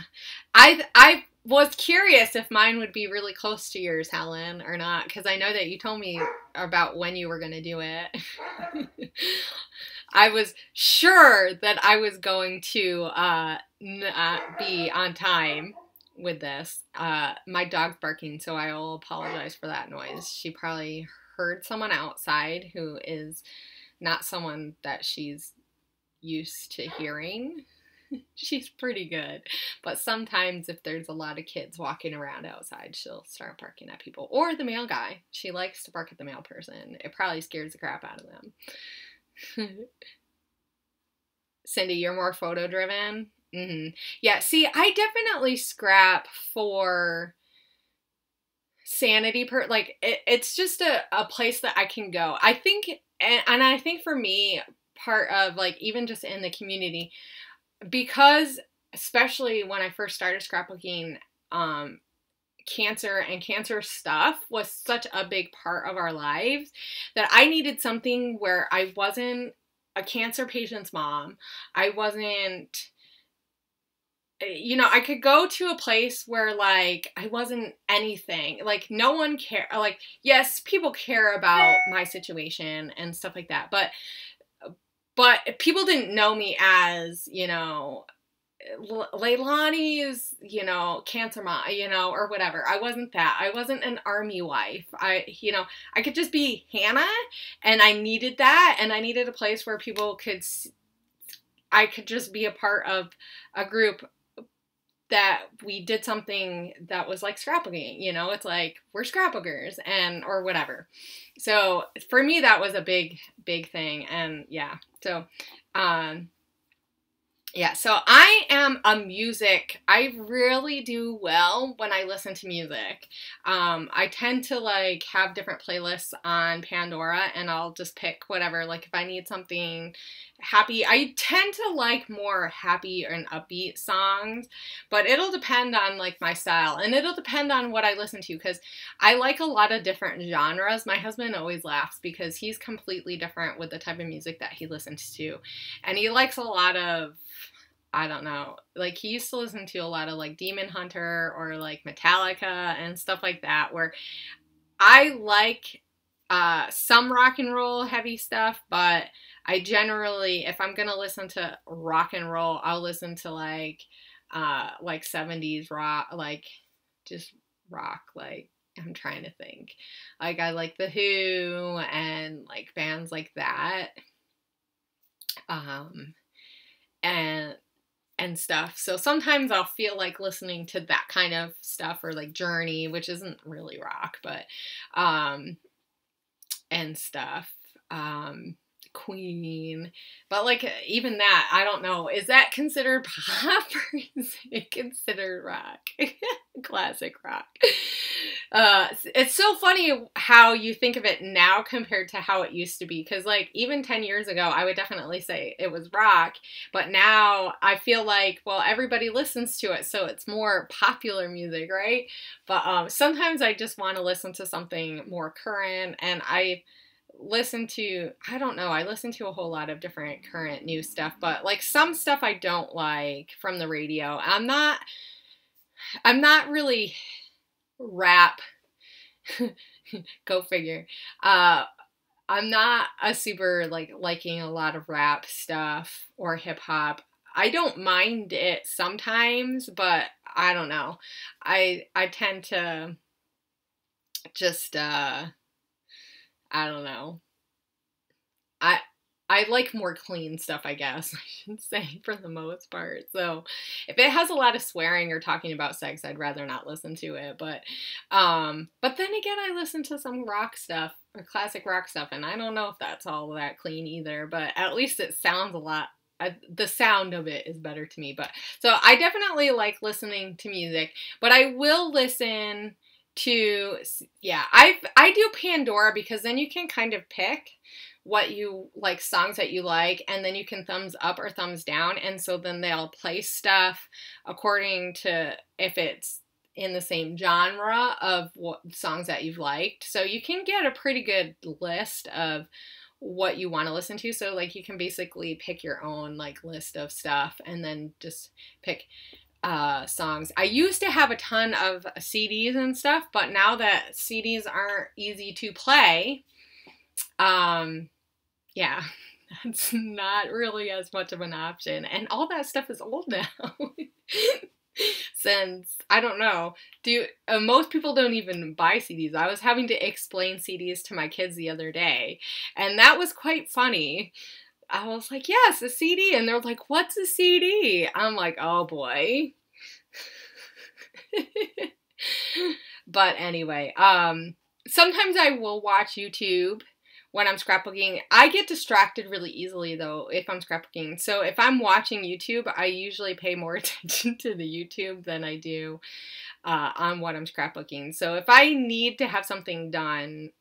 was curious if mine would be really close to yours, Helen, or not, because I know that you told me about when you were going to do it. I was sure that I was going to not be on time with this. My dog's barking, so I will apologize for that noise. She probably heard someone outside who is not someone that she's used to hearing. She's pretty good, but sometimes if there's a lot of kids walking around outside, she'll start barking at people, or the mail guy. She likes to bark at the mail person. It probably scares the crap out of them. Cindy, you're more photo driven. Yeah, see, I definitely scrap for sanity, like it's just a place that I can go. I think, and I think for me, part of like even just in the community, because especially when I first started scrapbooking, cancer and cancer stuff was such a big part of our lives that I needed something where I wasn't a cancer patient's mom. I wasn't, you know, I could go to a place where like I wasn't anything, like no one care, like yes, people care about my situation and stuff like that, but people didn't know me as, you know, Leilani's, you know, cancer mom, you know, or whatever. I wasn't that. I wasn't an army wife. You know, I could just be Hannah, and I needed that, and I needed a place where people could, I could just be a part of a group that we did something that was like scrapbooking, you know, it's like we're scrapbookers and or whatever. So for me that was a big thing. And yeah, so yeah, so I am a music, I really do well when I listen to music. I tend to like have different playlists on Pandora, and I'll just pick whatever, like if I need something happy, I tend to like more happy and upbeat songs, but it'll depend on like my style, and it'll depend on what I listen to, because I like a lot of different genres. My husband always laughs because he's completely different with the type of music that he listens to, and he likes a lot of, I don't know, like he used to listen to a lot of like Demon Hunter or like Metallica and stuff like that, where I like some rock and roll heavy stuff, but I generally, if I'm gonna listen to rock and roll, I'll listen to like 70s rock, like just rock, like I'm trying to think. Like I like The Who and like bands like that. And stuff. So sometimes I'll feel like listening to that kind of stuff, or like Journey, which isn't really rock, but and stuff. Queen. But like even that, I don't know, is that considered pop or is it considered rock? Classic rock. It's so funny how you think of it now compared to how it used to be, because like even 10 years ago I would definitely say it was rock, but now I feel like, well, everybody listens to it, so it's more popular music, right? But sometimes I just want to listen to something more current, and I listen to, I don't know, I listen to a whole lot of different current new stuff, but like some stuff I don't like from the radio. I'm not really rap. Go figure. I'm not a super like liking a lot of rap stuff or hip hop. I don't mind it sometimes, but I don't know. I tend to just I don't know. I like more clean stuff, I guess, I should say, for the most part. So if it has a lot of swearing or talking about sex, I'd rather not listen to it. But then again, I listen to some rock stuff or classic rock stuff, and I don't know if that's all that clean either, but at least it sounds a lot, the sound of it is better to me. But so I definitely like listening to music, but I will listen to, yeah, I do Pandora, because then you can kind of pick what you like, songs that you like, and then you can thumbs up or thumbs down, and so then they'll play stuff according to if it's in the same genre of what songs that you've liked. So you can get a pretty good list of what you want to listen to. So like you can basically pick your own like list of stuff and then just pick songs. I used to have a ton of CDs and stuff, but now that CDs aren't easy to play, yeah, that's not really as much of an option. And all that stuff is old now. Since, I don't know, most people don't even buy CDs. I was having to explain CDs to my kids the other day, and that was quite funny. I was like, yes, a CD. And they're like, what's a CD? I'm like, oh boy. But anyway, sometimes I will watch YouTube when I'm scrapbooking. I get distracted really easily though if I'm scrapbooking. So if I'm watching YouTube, I usually pay more attention to the YouTube than I do on what I'm scrapbooking. So if I need to have something done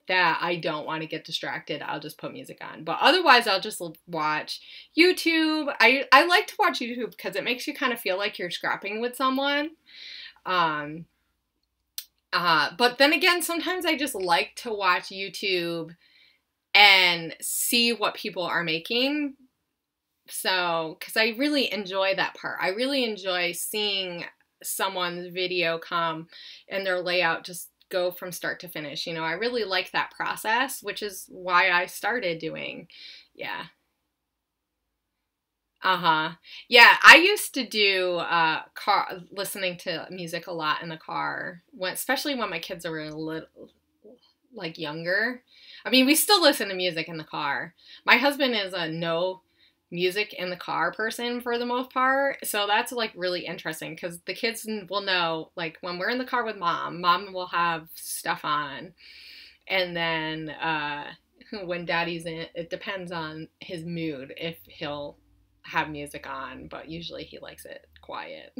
that I don't want to get distracted, I'll just put music on. But otherwise, I'll just watch YouTube. I like to watch YouTube because it makes you kind of feel like you're scrapping with someone. But then again, sometimes I just like to watch YouTube and see what people are making. So, because I really enjoy that part. I really enjoy seeing someone's video come and their layout just go from start to finish. You know, I really like that process, which is why I started doing, yeah. Yeah, I used to do listening to music a lot in the car, especially when my kids are a little, like, younger. I mean, we still listen to music in the car. My husband is a no music in the car person for the most part, so that's like really interesting because the kids will know, like, when we're in the car with mom will have stuff on, and then when daddy's in, it depends on his mood if he'll have music on, but usually he likes it quiet,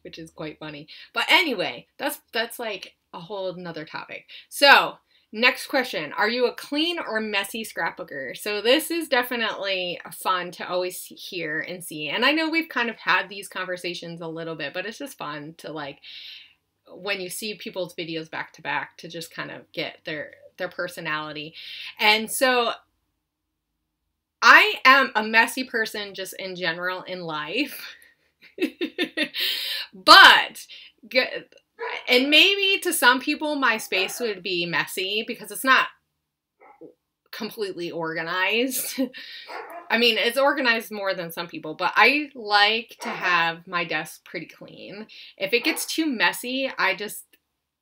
which is quite funny. But anyway, that's like a whole nother topic. So next question, are you a clean or messy scrapbooker? So this is definitely fun to always hear and see. And I know we've kind of had these conversations a little bit, but it's just fun to, like, when you see people's videos back to back, to just kind of get their personality. And so I am a messy person just in general in life. But and maybe to some people my space would be messy because it's not completely organized. I mean, it's organized more than some people, but I like to have my desk pretty clean. If it gets too messy, I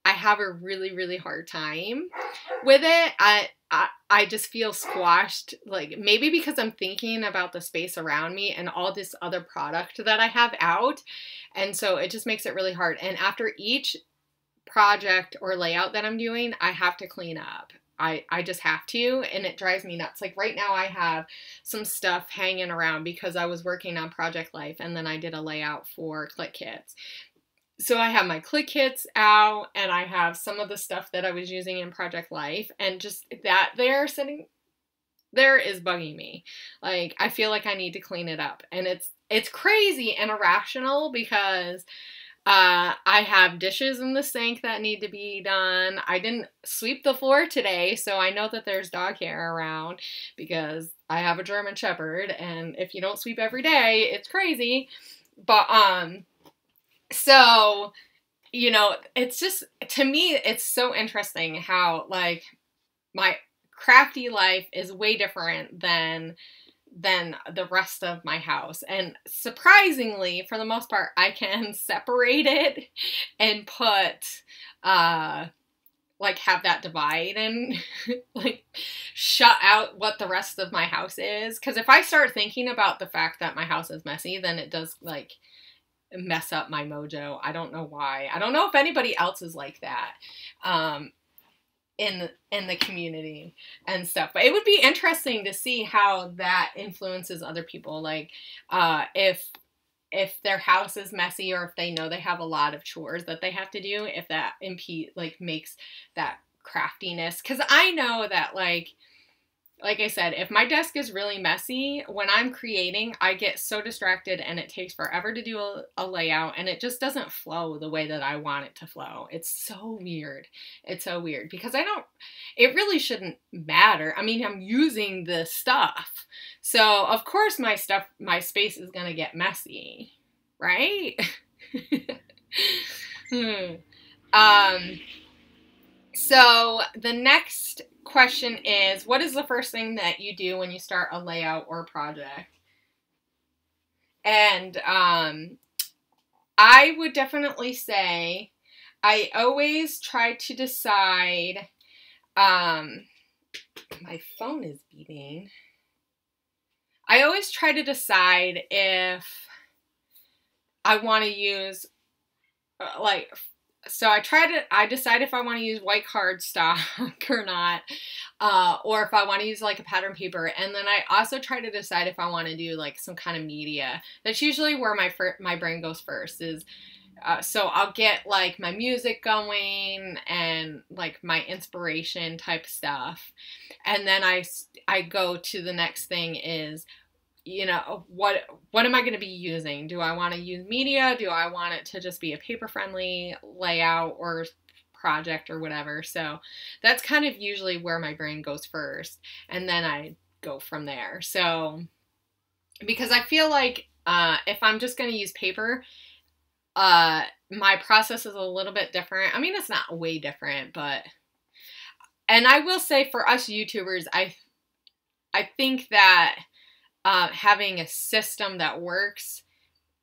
have a really, really hard time with it. I just feel squashed, like, maybe because I'm thinking about the space around me and all this other product that I have out. And so it just makes it really hard. And after each project or layout that I'm doing, I have to clean up. I just have to, and it drives me nuts. Like right now I have some stuff hanging around because I was working on Project Life and then I did a layout for Click Kits. So I have my Click Kits out and I have some of the stuff that I was using in Project Life, and just that there sitting there is bugging me. Like, I feel like I need to clean it up, and it's crazy and irrational because I have dishes in the sink that need to be done. I didn't sweep the floor today, so I know that there's dog hair around because I have a German Shepherd, and if you don't sweep every day, it's crazy. But, so, you know, it's just, to me, it's so interesting how, like, my crafty life is way different than the rest of my house. And surprisingly, for the most part, I can separate it and put, like, have that divide and, like, shut out what the rest of my house is. Because if I start thinking about the fact that my house is messy, then it does, like, mess up my mojo. I don't know why. I don't know if anybody else is like that. In the community and stuff, but it would be interesting to see how that influences other people. Like, if their house is messy, or if they know they have a lot of chores that they have to do, if that makes that craftiness. Because I know that, like, like I said, if my desk is really messy, when I'm creating, I get so distracted and it takes forever to do a layout and it just doesn't flow the way that I want it to flow. It's so weird. It's so weird because it really shouldn't matter. I mean, I'm using the stuff. So of course my space is going to get messy, right? So the next question is, what is the first thing that you do when you start a layout or project? And I would definitely say I always try to decide, my phone is beeping. I always try to decide if I want to use, so I decide if I want to use white cardstock or not, or if I want to use like a pattern paper. And then I also try to decide if I want to do like some kind of media. That's usually where my brain goes first is, so I'll get like my music going and like my inspiration type stuff. And then I go to the next thing is, you know, what am I going to be using? Do I want to use media? Do I want it to just be a paper-friendly layout or project or whatever? So that's kind of usually where my brain goes first, and then I go from there. So because I feel like if I'm just going to use paper, my process is a little bit different. I mean, it's not way different, but, and I will say for us YouTubers, I think that having a system that works,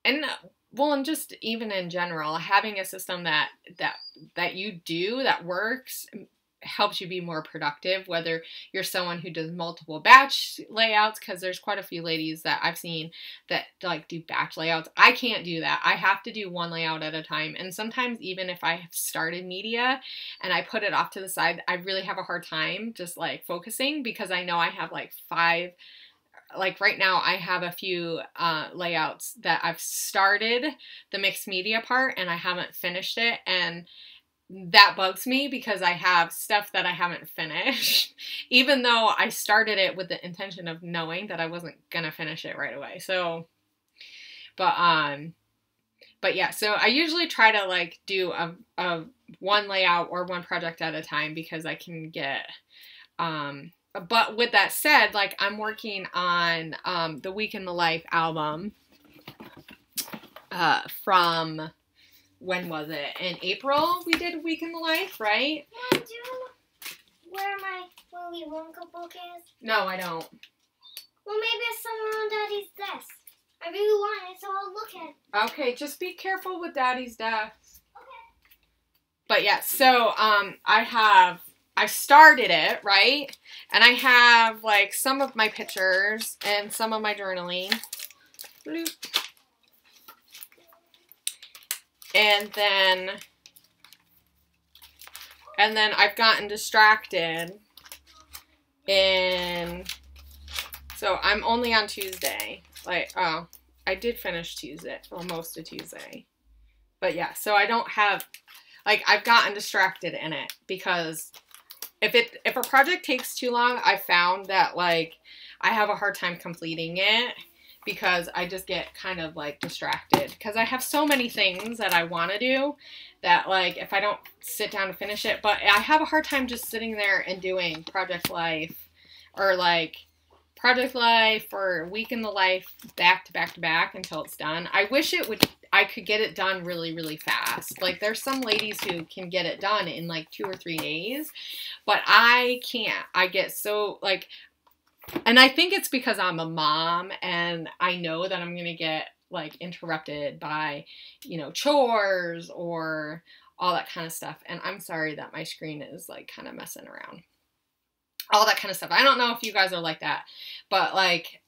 and well, and just even in general, having a system that works helps you be more productive, whether you're someone who does multiple batch layouts, because there's quite a few ladies that I've seen that like do batch layouts. I can't do that. I have to do one layout at a time, and sometimes even if I have started media and I put it off to the side, I really have a hard time just like focusing, because I know I have like 5, like right now I have a few layouts that I've started the mixed media part and I haven't finished it, and that bugs me because I have stuff that I haven't finished, even though I started it with the intention of knowing that I wasn't gonna finish it right away. So, but yeah, so I usually try to like do a one layout or one project at a time, because I can get, but with that said, like I'm working on the Week in the Life album from, when was it? In April we did Week in the Life, right? Mom, do you know where my Willy Wonka book is? No, I don't. Well, maybe it's somewhere on Daddy's desk. I really want it, so I'll look at it. Okay, just be careful with Daddy's desk. Okay. But yeah, so I started it, right? And I have like some of my pictures and some of my journaling. Bloop. And then I've gotten distracted, and so I'm only on Tuesday. Like, oh, I did finish Tuesday, well, most of Tuesday. But yeah, so I don't have, like, I've gotten distracted in it, because if a project takes too long, I found that like I have a hard time completing it, because I just get kind of like distracted, because I have so many things that I want to do that like if I don't sit down to finish it, but I have a hard time just sitting there and doing Project Life or like Project Life or Week in the Life back to back to back until it's done. I wish I could get it done really, really fast. Like there's some ladies who can get it done in like 2 or 3 days, but I can't. I get so like, and I think it's because I'm a mom and I know that I'm going to get like interrupted by, you know, chores or all that kind of stuff. And I'm sorry that my screen is like kind of messing around. All that kind of stuff. I don't know if you guys are like that, but like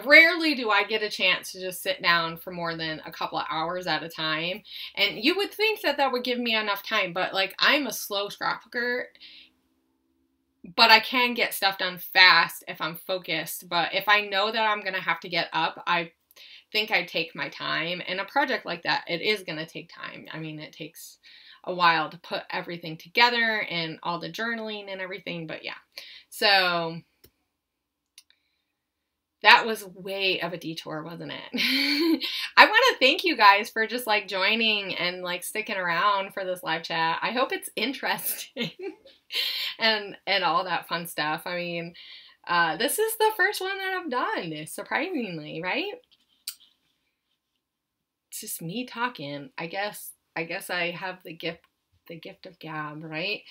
rarely do I get a chance to just sit down for more than a couple of hours at a time. And you would think that that would give me enough time, but like I'm a slow scrapbooker. But I can get stuff done fast if I'm focused. But if I know that I'm going to have to get up, I think I take my time. And a project like that, it is going to take time. I mean, it takes a while to put everything together and all the journaling and everything. But yeah. So, That was way of a detour, wasn't it? I want to thank you guys for just like joining and like sticking around for this live chat. I hope it's interesting and all that fun stuff. I mean, this is the first one that I've done, surprisingly, right? It's just me talking. I guess I have the gift of gab, right?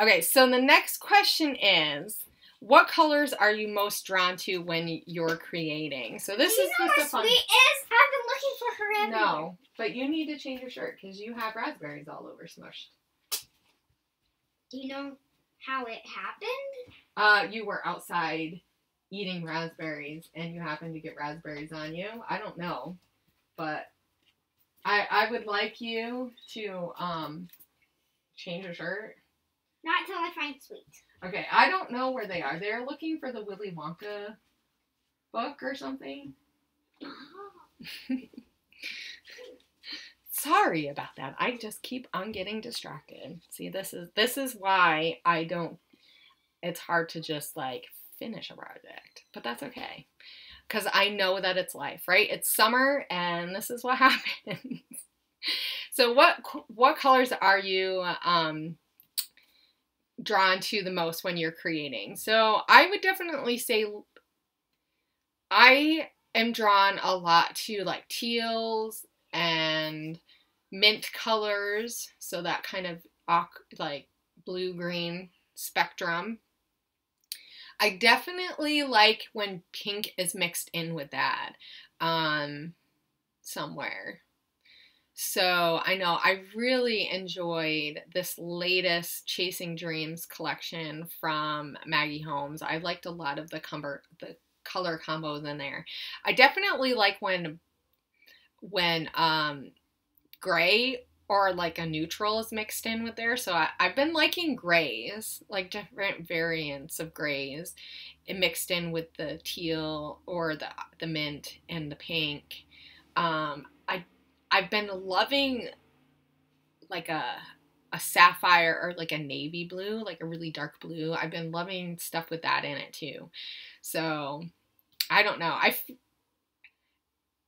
Okay, so the next question is, what colors are you most drawn to when you're creating? So this is just a fun. Sweet is? I've been looking for her everywhere. No, but you need to change your shirt because you have raspberries all over smushed. Do you know how it happened? You were outside eating raspberries and you happened to get raspberries on you. I don't know, but I would like you to change your shirt. Not until I find Sweet. Okay, I don't know where they are. They're looking for the Willy Wonka book or something. Sorry about that. I just keep on getting distracted. See, this is why I don't. It's hard to just like finish a project, but that's okay. Because I know that it's life, right? It's summer, and this is what happens. So what colors are you drawn to the most when you're creating? So I would definitely say I am drawn a lot to like teals and mint colors. So that kind of like blue-green spectrum. I definitely like when pink is mixed in with that somewhere. So I know I really enjoyed this latest Chasing Dreams collection from Maggie Holmes. I liked a lot of the color combos in there. I definitely like when gray or like a neutral is mixed in with there. So I've been liking grays, like different variants of grays, and mixed in with the teal or the mint and the pink. I've been loving like a sapphire or like a navy blue, like a really dark blue. I've been loving stuff with that in it too. So I don't know.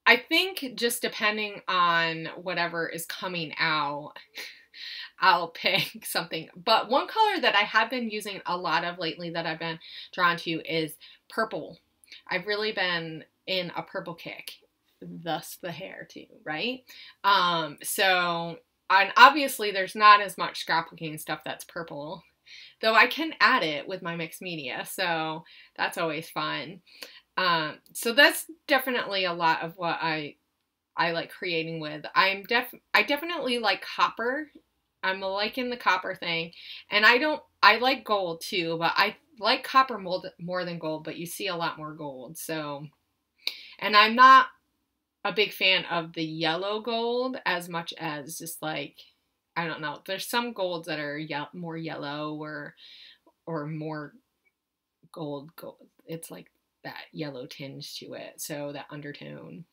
I think just depending on whatever is coming out, I'll pick something. But one color that I have been using a lot of lately that I've been drawn to is purple. I've really been in a purple kick. Thus the hair too, right? So, and obviously there's not as much scrapbooking stuff that's purple, though I can add it with my mixed media, so that's always fun. So that's definitely a lot of what I like creating with. I definitely like copper. I'm liking the copper thing, and I like gold too, but I like copper more than gold, but you see a lot more gold, so, and I'm not a big fan of the yellow gold as much as just like, I don't know, there's some golds that are more yellow or more gold. It's like that yellow tinge to it, so that undertone.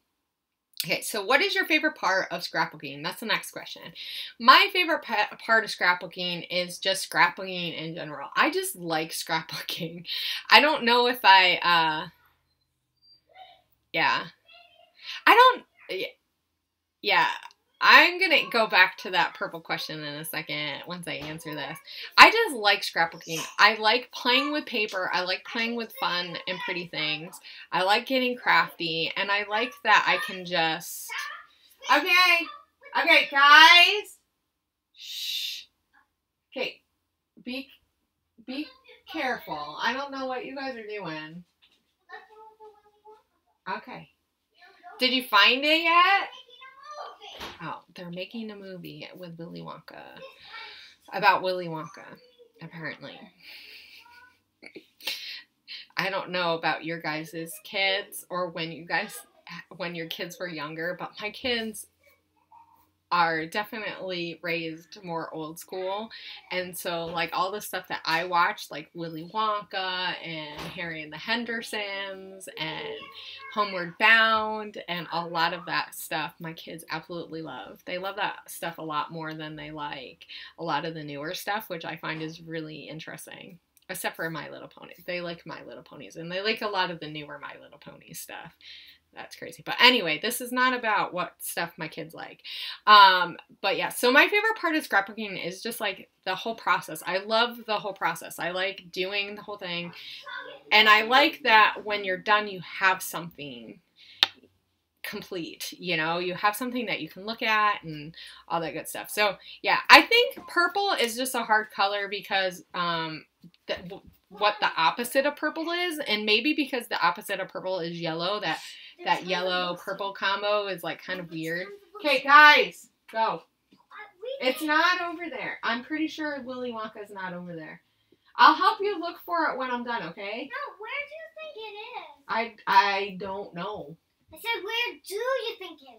Okay, so what is your favorite part of scrapbooking? That's the next question. My favorite part of scrapbooking is just scrapbooking in general. I just like scrapbooking. I don't know if I'm gonna go back to that purple question in a second once I answer this. I just like scrapbooking. I like playing with paper. I like playing with fun and pretty things. I like getting crafty, and I like that I can just... Okay, guys! Shh. Okay, be careful. I don't know what you guys are doing. Okay. Did you find it yet? Oh, they're making a movie with Willy Wonka. About Willy Wonka, apparently. I don't know about your guys' kids or when your kids were younger, but my kids are definitely raised more old school, and so like all the stuff that I watched, like Willy Wonka and Harry and the Hendersons and Homeward Bound and a lot of that stuff, my kids absolutely love. They love that stuff a lot more than they like a lot of the newer stuff, which I find is really interesting. Except for My Little Ponies. They like My Little Ponies, and they like a lot of the newer My Little Ponies stuff. That's crazy. But anyway, this is not about what stuff my kids like. But yeah, so my favorite part of scrapbooking is just like the whole process. I love the whole process. I like doing the whole thing. And I like that when you're done, you have something complete, you know, you have something that you can look at and all that good stuff. So yeah, I think purple is just a hard color because what the opposite of purple is, and maybe because the opposite of purple is yellow, that yellow purple combo is like kind of weird. Okay, guys, go. It's not over there. I'm pretty sure Willy Wonka's not over there. I'll help you look for it when I'm done, okay? No, where do you think it is? I don't know. I said, where do you think it is?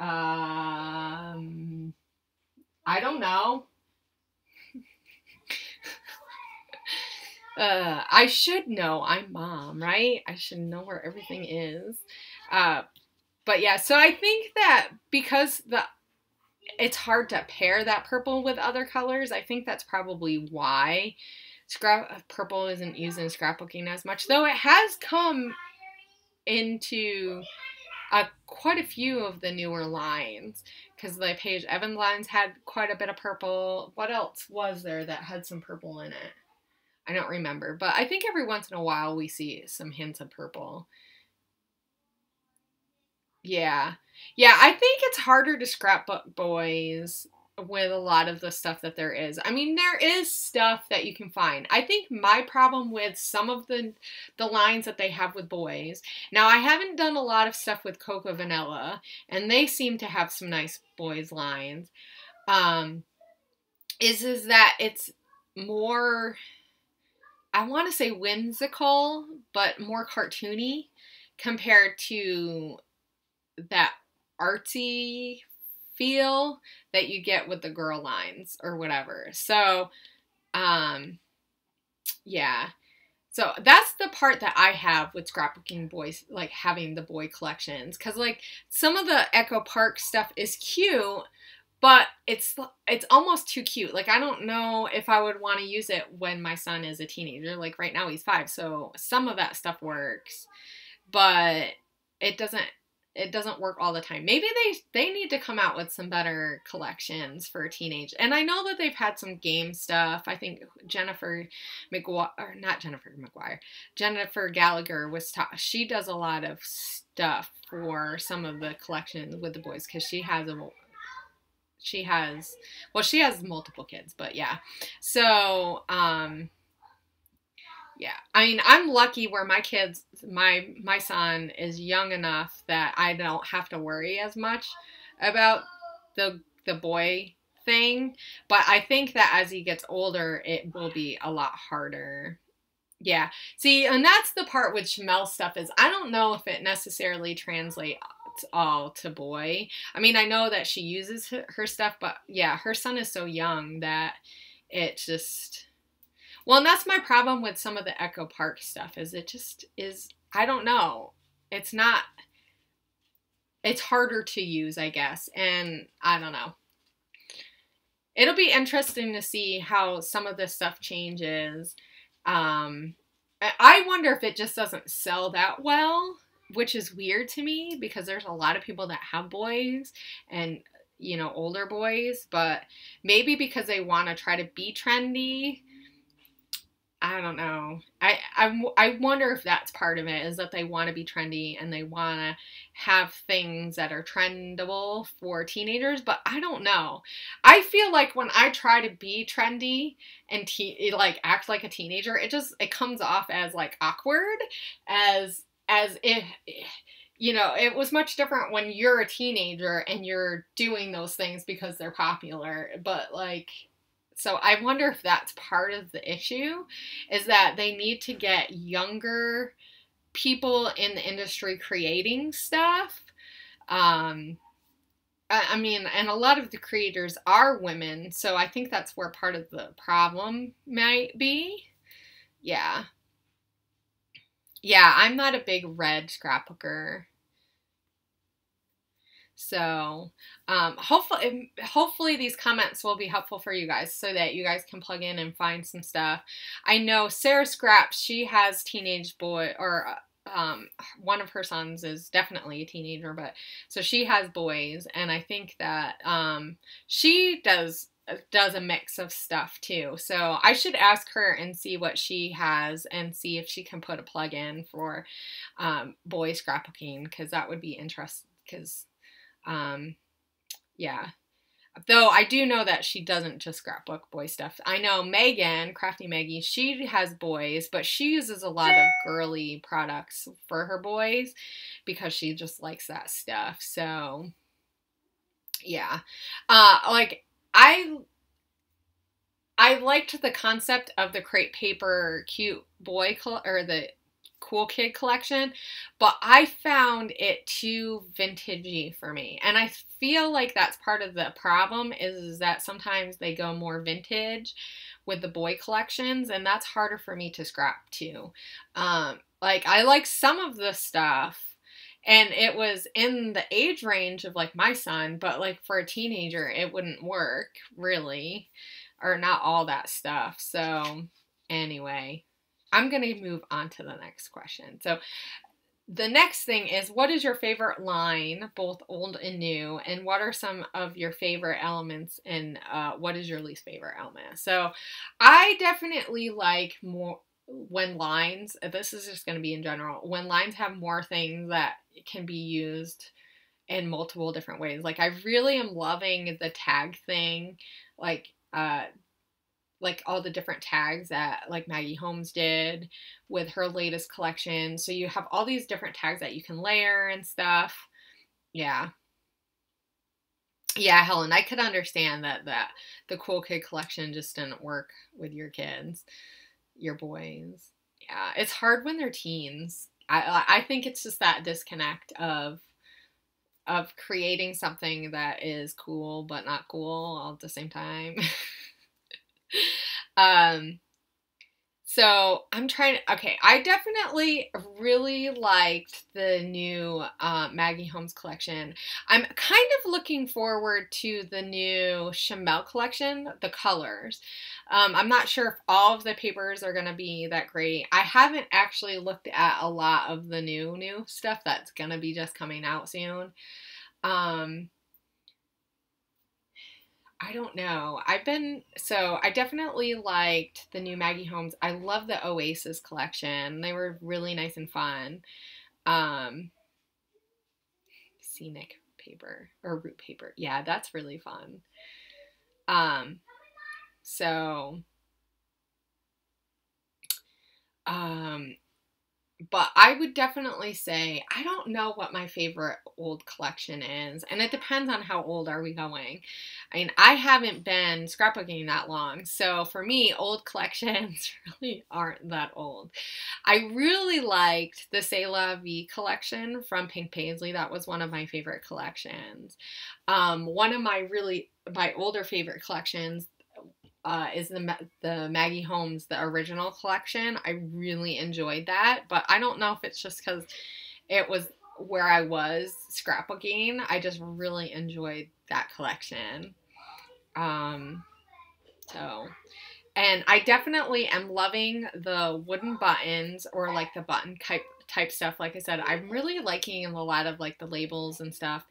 I don't know. I should know. I'm mom, right? I should know where everything is. But yeah, so I think that because it's hard to pair that purple with other colors, I think that's probably why purple isn't used in scrapbooking as much, though it has come into quite a few of the newer lines, because the Paige Evans lines had quite a bit of purple. What else was there that had some purple in it? I don't remember, but I think every once in a while we see some hints of purple. Yeah. Yeah, I think it's harder to scrapbook boys with a lot of the stuff that there is. I mean, there is stuff that you can find. I think my problem with some of the lines that they have with boys, now I haven't done a lot of stuff with Cocoa Vanilla, and they seem to have some nice boys lines, is that it's more, I want to say whimsical, but more cartoony compared to that artsy feel that you get with the girl lines or whatever. So, yeah. So that's the part that I have with scrapbooking boys, like having the boy collections. Because, like, some of the Echo Park stuff is cute, but it's almost too cute. Like, I don't know if I would want to use it when my son is a teenager. Like, right now he's 5, so some of that stuff works. But it doesn't work all the time. Maybe they need to come out with some better collections for teenage. And I know that they've had some game stuff. I think Jennifer Gallagher was she does a lot of stuff for some of the collections with the boys, because she has multiple kids, but yeah. So, yeah, I mean, I'm lucky where my kids, my son is young enough that I don't have to worry as much about the boy thing. But I think that as he gets older, it will be a lot harder. Yeah. See, and that's the part with Chamel's stuff is I don't know if it necessarily translates all to boy. I mean, I know that she uses her stuff, but yeah, her son is so young that it just... Well, and that's my problem with some of the Echo Park stuff, is it just is, I don't know. It's harder to use, I guess, and I don't know. It'll be interesting to see how some of this stuff changes. I wonder if it just doesn't sell that well, which is weird to me, because there's a lot of people that have boys and, you know, older boys, but maybe because they want to try to be trendy. I don't know. I wonder if that's part of it, is that they want to be trendy and they want to have things that are trendable for teenagers, but I don't know. I feel like when I try to be trendy and like act like a teenager, it comes off as like awkward, as if, you know, it was much different when you're a teenager and you're doing those things because they're popular, but like... So I wonder if that's part of the issue, is that they need to get younger people in the industry creating stuff. I mean, and a lot of the creators are women, so I think that's where part of the problem might be. Yeah. Yeah, I'm not a big red scrapbooker. So hopefully these comments will be helpful for you guys so that you guys can plug in and find some stuff. I know Sarah Scraps, she has teenage boy, or one of her sons is definitely a teenager, but so she has boys, and I think that she does a mix of stuff too. So I should ask her and see what she has and see if she can put a plug in for boy scrapbooking, because that would be interesting, because yeah. Though I do know that she doesn't just scrapbook boy stuff. I know Megan, Crafty Maggie, she has boys, but she uses a lot of girly products for her boys because she just likes that stuff. So, yeah. Like, I liked the concept of the crepe paper cute boy, or the cool kid collection, but I found it too vintagey for me, and I feel like that's part of the problem is that sometimes they go more vintage with the boy collections, and that's harder for me to scrap too. Like, I like some of the stuff, and it was in the age range of like my son, but like for a teenager it wouldn't work really, or not all that stuff. So anyway, I'm going to move on to the next question. So the next thing is, what is your favorite line, both old and new, and what are some of your favorite elements, and what is your least favorite element? So I definitely like more when lines, this is just going to be in general, when lines have more things that can be used in multiple different ways. Like, I really am loving the tag thing, like all the different tags that like Maggie Holmes did with her latest collection. So you have all these different tags that you can layer and stuff. Yeah. Yeah, Helen, I could understand that the cool kid collection just didn't work with your kids, your boys. Yeah, it's hard when they're teens. I think it's just that disconnect of creating something that is cool but not cool all at the same time. So I'm trying to, okay, I definitely really liked the new Maggie Holmes collection. I'm kind of looking forward to the new Chamel collection, the colors. I'm not sure if all of the papers are going to be that great. I haven't actually looked at a lot of the new stuff that's going to be just coming out soon. I don't know. I definitely liked the new Maggie Holmes. I love the Oasis collection. They were really nice and fun. Scenic paper or root paper. Yeah, that's really fun. But I would definitely say, I don't know what my favorite old collection is, and it depends on how old are we going. I mean, I haven't been scrapbooking that long, so for me, old collections really aren't that old. I really liked the C'est La Vie collection from Pink Paisley. That was one of my favorite collections. One of my older favorite collections is the Maggie Holmes, the original collection. I really enjoyed that, but I don't know if it's just because it was where I was scrapbooking. I just really enjoyed that collection. And I definitely am loving the wooden buttons, or like the button type stuff. Like I said, I'm really liking a lot of like the labels and stuff.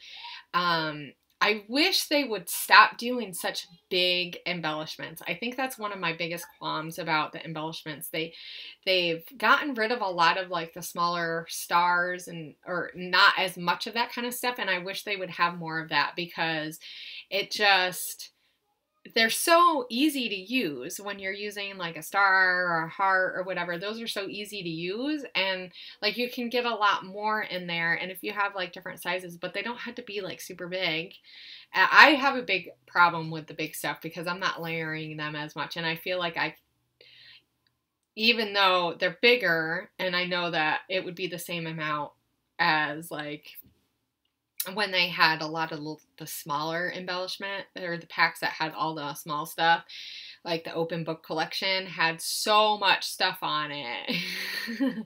I wish they would stop doing such big embellishments. I think that's one of my biggest qualms about the embellishments. They've gotten rid of a lot of like the smaller stars or not as much of that kind of stuff, and I wish they would have more of that, because they're so easy to use when you're using like a star or a heart or whatever. Those are so easy to use, and like you can get a lot more in there, and if you have like different sizes, but they don't have to be like super big. I have a big problem with the big stuff because I'm not layering them as much, and I feel like even though they're bigger, and I know that it would be the same amount as like when they had a lot of the smaller embellishment, or the packs that had all the small stuff, like the open book collection had so much stuff on it.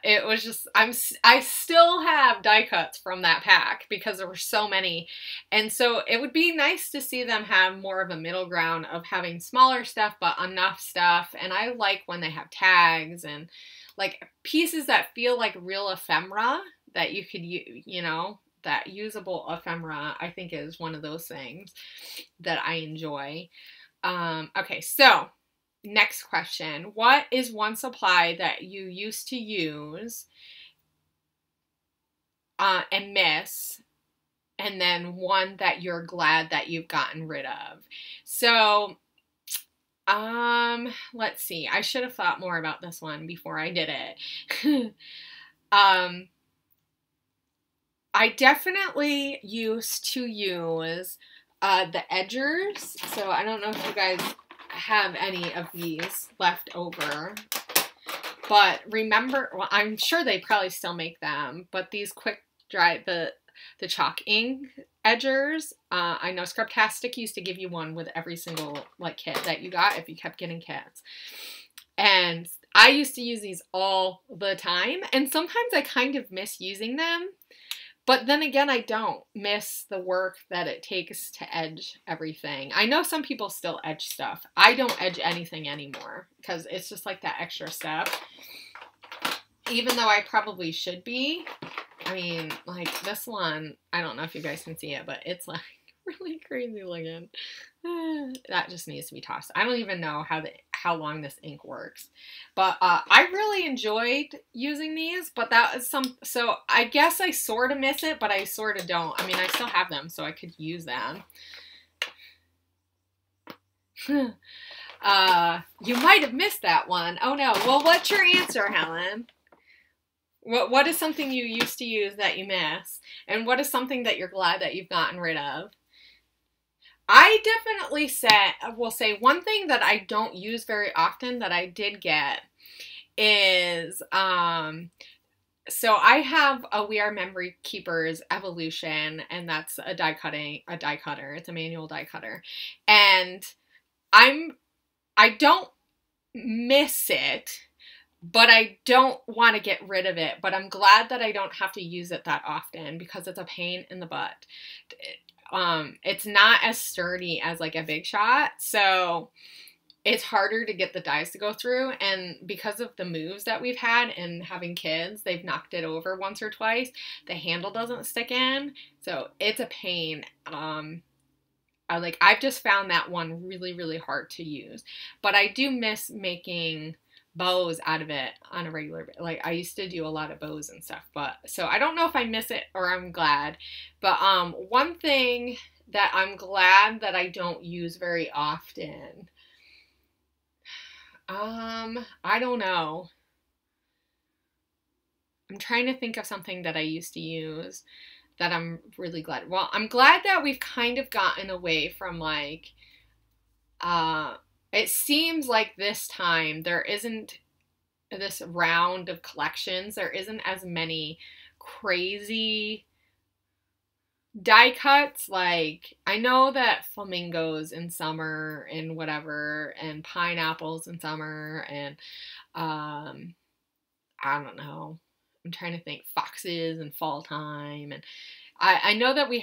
It was just, I still have die cuts from that pack because there were so many. And so it would be nice to see them have more of a middle ground of having smaller stuff, but enough stuff. And I like when they have tags and like pieces that feel like real ephemera that you could, you know, that usable ephemera, I think is one of those things that I enjoy. Okay, so next question. What is one supply that you used to use and miss, and then one that you're glad that you've gotten rid of? So, let's see. I should have thought more about this one before I did it. I definitely used to use the edgers. So I don't know if you guys have any of these left over, but remember, well, I'm sure they probably still make them, but these quick dry, the chalk ink edgers, I know Scraptastic used to give you one with every single like kit that you got if you kept getting kits, and I used to use these all the time, and sometimes I kind of miss using them. But then again, I don't miss the work that it takes to edge everything. I know some people still edge stuff. I don't edge anything anymore because it's just like that extra step. Even though I probably should be. I mean, like this one, I don't know if you guys can see it, but it's like really crazy looking. That just needs to be tossed. I don't even know how long this ink works, but I really enjoyed using these. But that is so I guess I sort of miss it, but I sort of don't. I mean, I still have them, so I could use them. You might have missed that one. Oh no. Well, what's your answer, Helen? What is something you used to use that you miss, and what is something that you're glad that you've gotten rid of? I definitely will say one thing that I don't use very often that I did get is, so I have a We Are Memory Keepers Evolution, and that's a die cutter. It's a manual die cutter. And I don't miss it, but I don't want to get rid of it. But I'm glad that I don't have to use it that often because it's a pain in the butt. It's not as sturdy as like a Big Shot, so it's harder to get the dies to go through, and because of the moves that we've had and having kids, they've knocked it over once or twice. The handle doesn't stick in, so it's a pain. I've just found that one really, really hard to use, but I do miss making bows out of it on a regular, like I used to do a lot of bows and stuff, but so I don't know if I miss it or I'm glad. But one thing that I'm glad that I don't use very often, I don't know, I'm trying to think of something that I used to use that I'm really glad. Well, I'm glad that we've kind of gotten away from like it seems like this time there isn't this round of collections. There isn't as many crazy die cuts. Like, I know that flamingos in summer and whatever, and pineapples in summer, and I don't know. I'm trying to think, foxes in fall time, and I know that we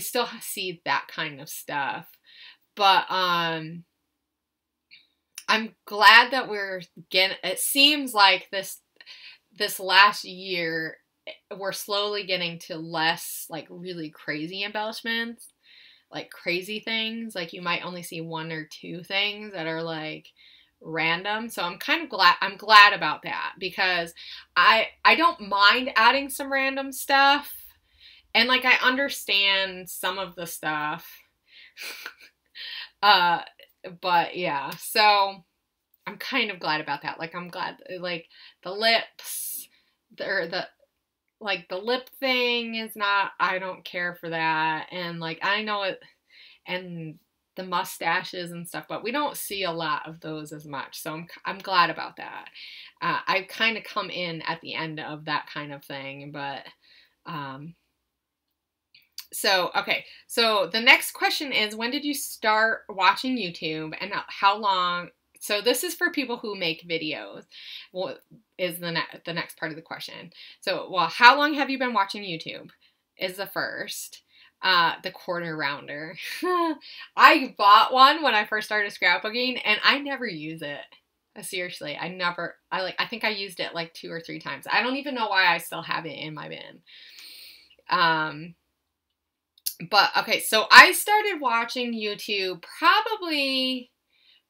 still see that kind of stuff, but I'm glad that we're getting, it seems like this last year, we're slowly getting to less, like, really crazy embellishments, like, crazy things. Like, you might only see one or two things that are, like, random. So I'm kind of glad about that, because I don't mind adding some random stuff. And, like, I understand some of the stuff. But yeah, so I'm kind of glad about that. Like, I'm glad, like, the lips, or the lip thing is not, I don't care for that. And, like, I know it, and the mustaches and stuff, but we don't see a lot of those as much. So I'm glad about that. I kind of come in at the end of that kind of thing, but, so, okay, so the next question is, when did you start watching YouTube, and how long So this is for people who make videos. What is the next part of the question? So, well, how long have you been watching YouTube? Is the first. The corner rounder. I bought one when I first started scrapbooking, and I never use it. Seriously, I think I used it like 2 or 3 times. I don't even know why I still have it in my bin. But okay, so I started watching YouTube probably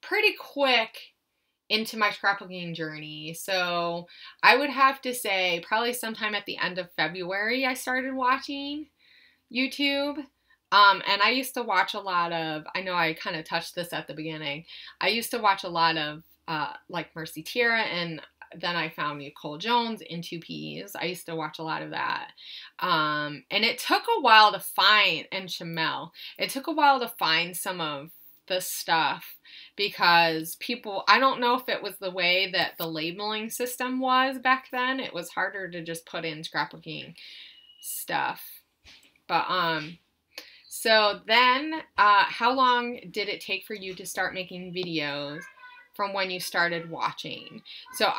pretty quick into my scrapbooking journey. So I would have to say probably sometime at the end of February I started watching YouTube. And I used to watch a lot of, I know I kind of touched this at the beginning, I used to watch a lot of like Mercy Tierra, and then I found Nicole Jones in 2Ps. I used to watch a lot of that. And it took a while to find, and Shamel, it took a while to find some of the stuff because people, I don't know if it was the way that the labeling system was back then. It was harder to just put in scrapbooking stuff. But, so then, how long did it take for you to start making videos from when you started watching? So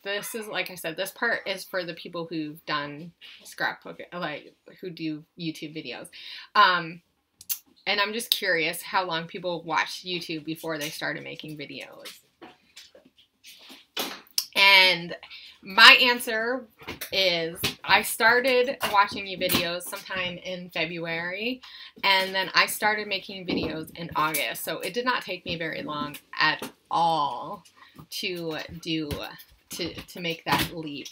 this is, like I said, this part is for the people who've done scrapbooking, like, who do YouTube videos. And I'm just curious how long people watched YouTube before they started making videos. And my answer is I started watching your videos sometime in February, and then I started making videos in August. So it did not take me very long at all to make that leap.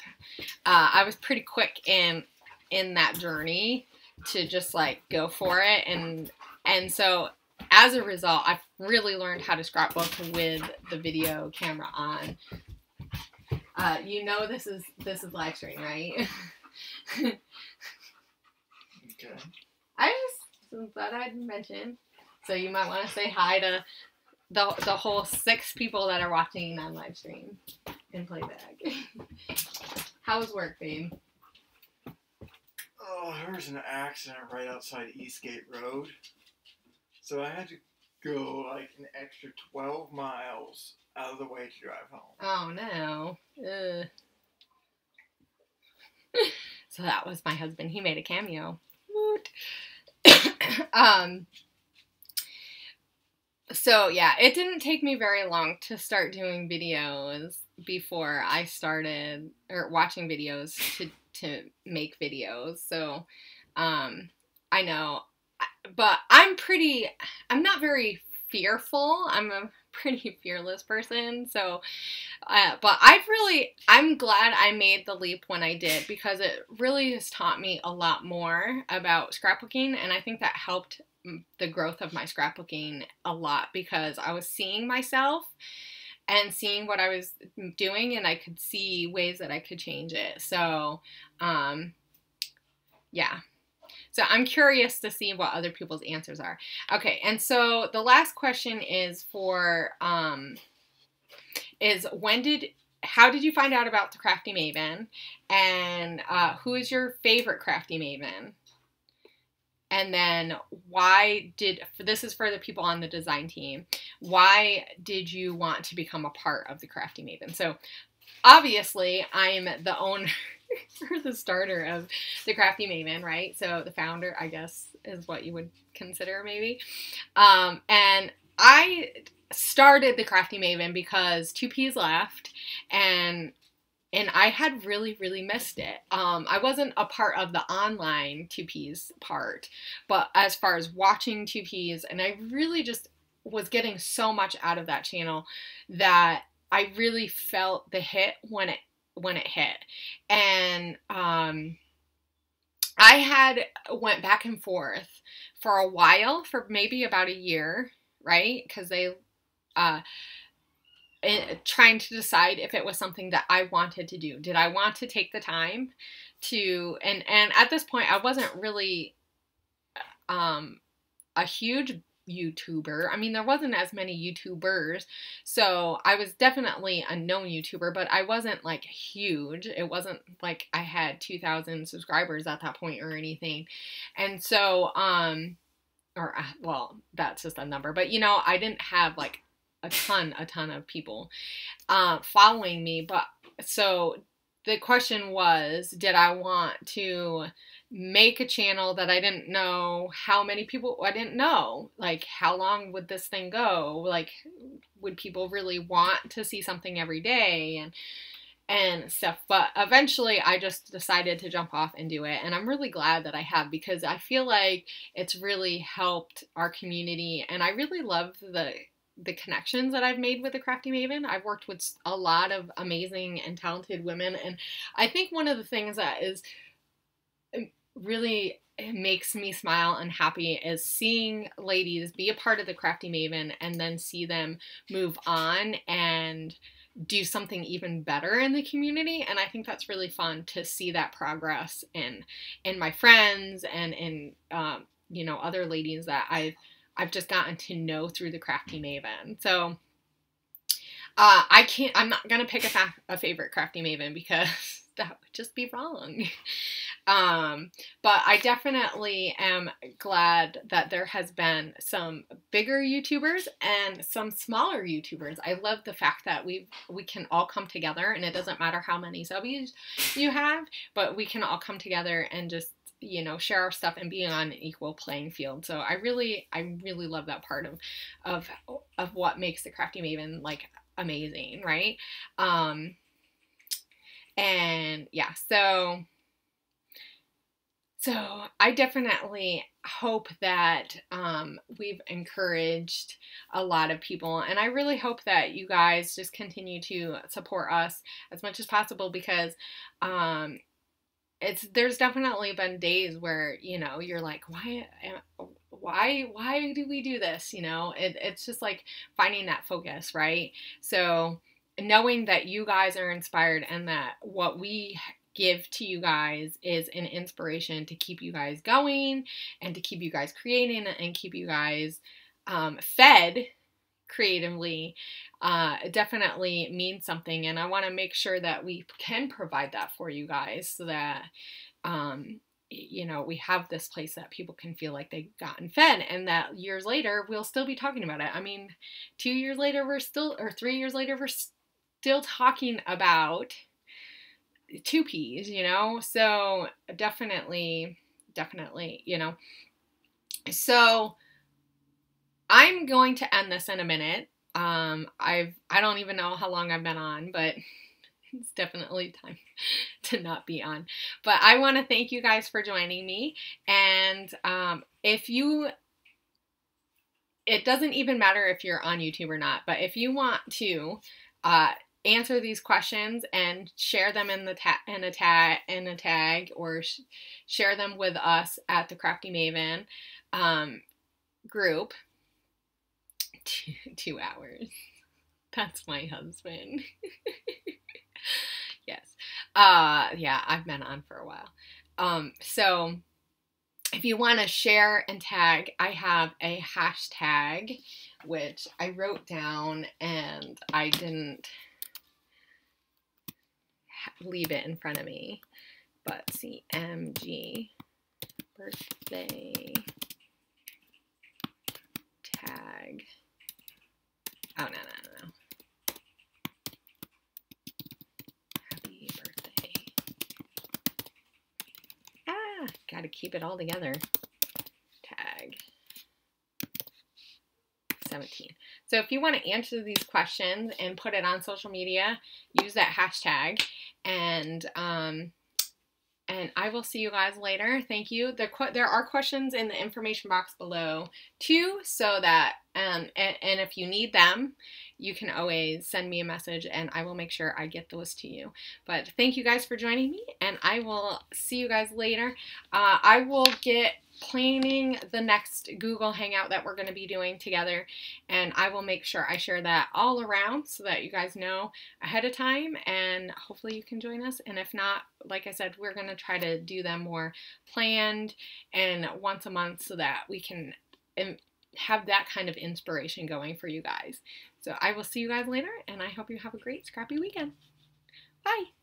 I was pretty quick in that journey to just like go for it, and so as a result, I've really learned how to scrapbook with the video camera on. You know this is live stream, right? Okay. I just thought I'd mention. So you might want to say hi to the whole 6 people that are watching on live stream and playback. How's work, babe? Oh, there was an accident right outside Eastgate Road. So I had to go like an extra 12 miles out of the way to drive home. Oh, no. Ugh. So that was my husband. He made a cameo. Woot. So yeah, it didn't take me very long to start doing videos before I started, or watching videos to make videos. So, I know, but I'm not very fearful. I'm a pretty fearless person. So, but I'm glad I made the leap when I did, because it really has taught me a lot more about scrapbooking, and I think that helped the growth of my scrapbooking a lot, because I was seeing myself and seeing what I was doing, and I could see ways that I could change it. So, yeah. So I'm curious to see what other people's answers are. Okay, and so the last question is for, how did you find out about the Crafty Maven? And who is your favorite Crafty Maven? And then this is for the people on the design team, why did you want to become a part of the Crafty Maven? So obviously I'm the owner or the starter of the Crafty Maven, right? So the founder, I guess, is what you would consider maybe. And I started the Crafty Maven because 2Ps left, and I had really, really missed it. I wasn't a part of the online 2Ps part, but as far as watching 2Ps, and I really just was getting so much out of that channel that I really felt the hit when it hit. And I had went back and forth for a while, for maybe about a year, right? Because they trying to decide if it was something that I wanted to do. Did I want to take the time to, and at this point I wasn't really a huge YouTuber. I mean, there wasn't as many YouTubers, so I was definitely a known YouTuber, but I wasn't like huge. It wasn't like I had 2,000 subscribers at that point or anything. And so, well, that's just a number, but you know, I didn't have like a ton of people following me. But so the question was, did I want to make a channel that I didn't know how many people, I didn't know, like, how long would this thing go? Like, would people really want to see something every day and stuff? But eventually I just decided to jump off and do it. And I'm really glad that I have, because I feel like it's really helped our community. And I really love the connections that I've made with the Crafty Maven. I've worked with a lot of amazing and talented women. And I think one of the things that is really makes me smile and happy is seeing ladies be a part of the Crafty Maven and then see them move on and do something even better in the community. And I think that's really fun to see that progress in my friends and in you know, other ladies that I've just gotten to know through the Crafty Maven. So I'm not gonna pick a favorite Crafty Maven, because that would just be wrong. But I definitely am glad that there has been some bigger YouTubers and some smaller YouTubers. I love the fact that we can all come together, and it doesn't matter how many subbies you have, but we can all come together and just, you know, share our stuff and be on an equal playing field. So I really love that part of what makes the Crafty Maven, like, amazing, right? And yeah, so I definitely hope that we've encouraged a lot of people, and I really hope that you guys just continue to support us as much as possible, because there's definitely been days where, you know, you're like, why do we do this? You know, it's just like finding that focus, right? So knowing that you guys are inspired and that what we give to you guys is an inspiration to keep you guys going and to keep you guys creating and keep you guys fed creatively definitely means something. And I want to make sure that we can provide that for you guys, so that you know, we have this place that people can feel like they've gotten fed, and that years later we'll still be talking about it. I mean, 2 years later or 3 years later we're still talking about 2Ps, you know? So definitely, you know. So I'm going to end this in a minute. I don't even know how long I've been on, but it's definitely time to not be on. But I want to thank you guys for joining me. And it doesn't even matter if you're on YouTube or not, but if you want to answer these questions and share them in a tag, or share them with us at the Crafty Maven group. 2 hours. That's my husband. Yes. Yeah, I've been on for a while. So if you want to share and tag, I have a hashtag which I wrote down and I didn't leave it in front of me. But CMG birthday tag. Oh, no. Happy birthday. Gotta keep it all together. Tag 17. So if you want to answer these questions and put it on social media, use that hashtag, and I will see you guys later. Thank you. There are questions in the information box below too, so that and if you need them, you can always send me a message and I will make sure I get those to you. But thank you guys for joining me, and I will see you guys later. I will get planning the next Google Hangout that we're going to be doing together, and I will make sure I share that all around so that you guys know ahead of time, and hopefully you can join us. And if not, like I said, we're going to try to do them more planned and once a month, so that we can have that kind of inspiration going for you guys. So I will see you guys later, and I hope you have a great scrappy weekend. Bye!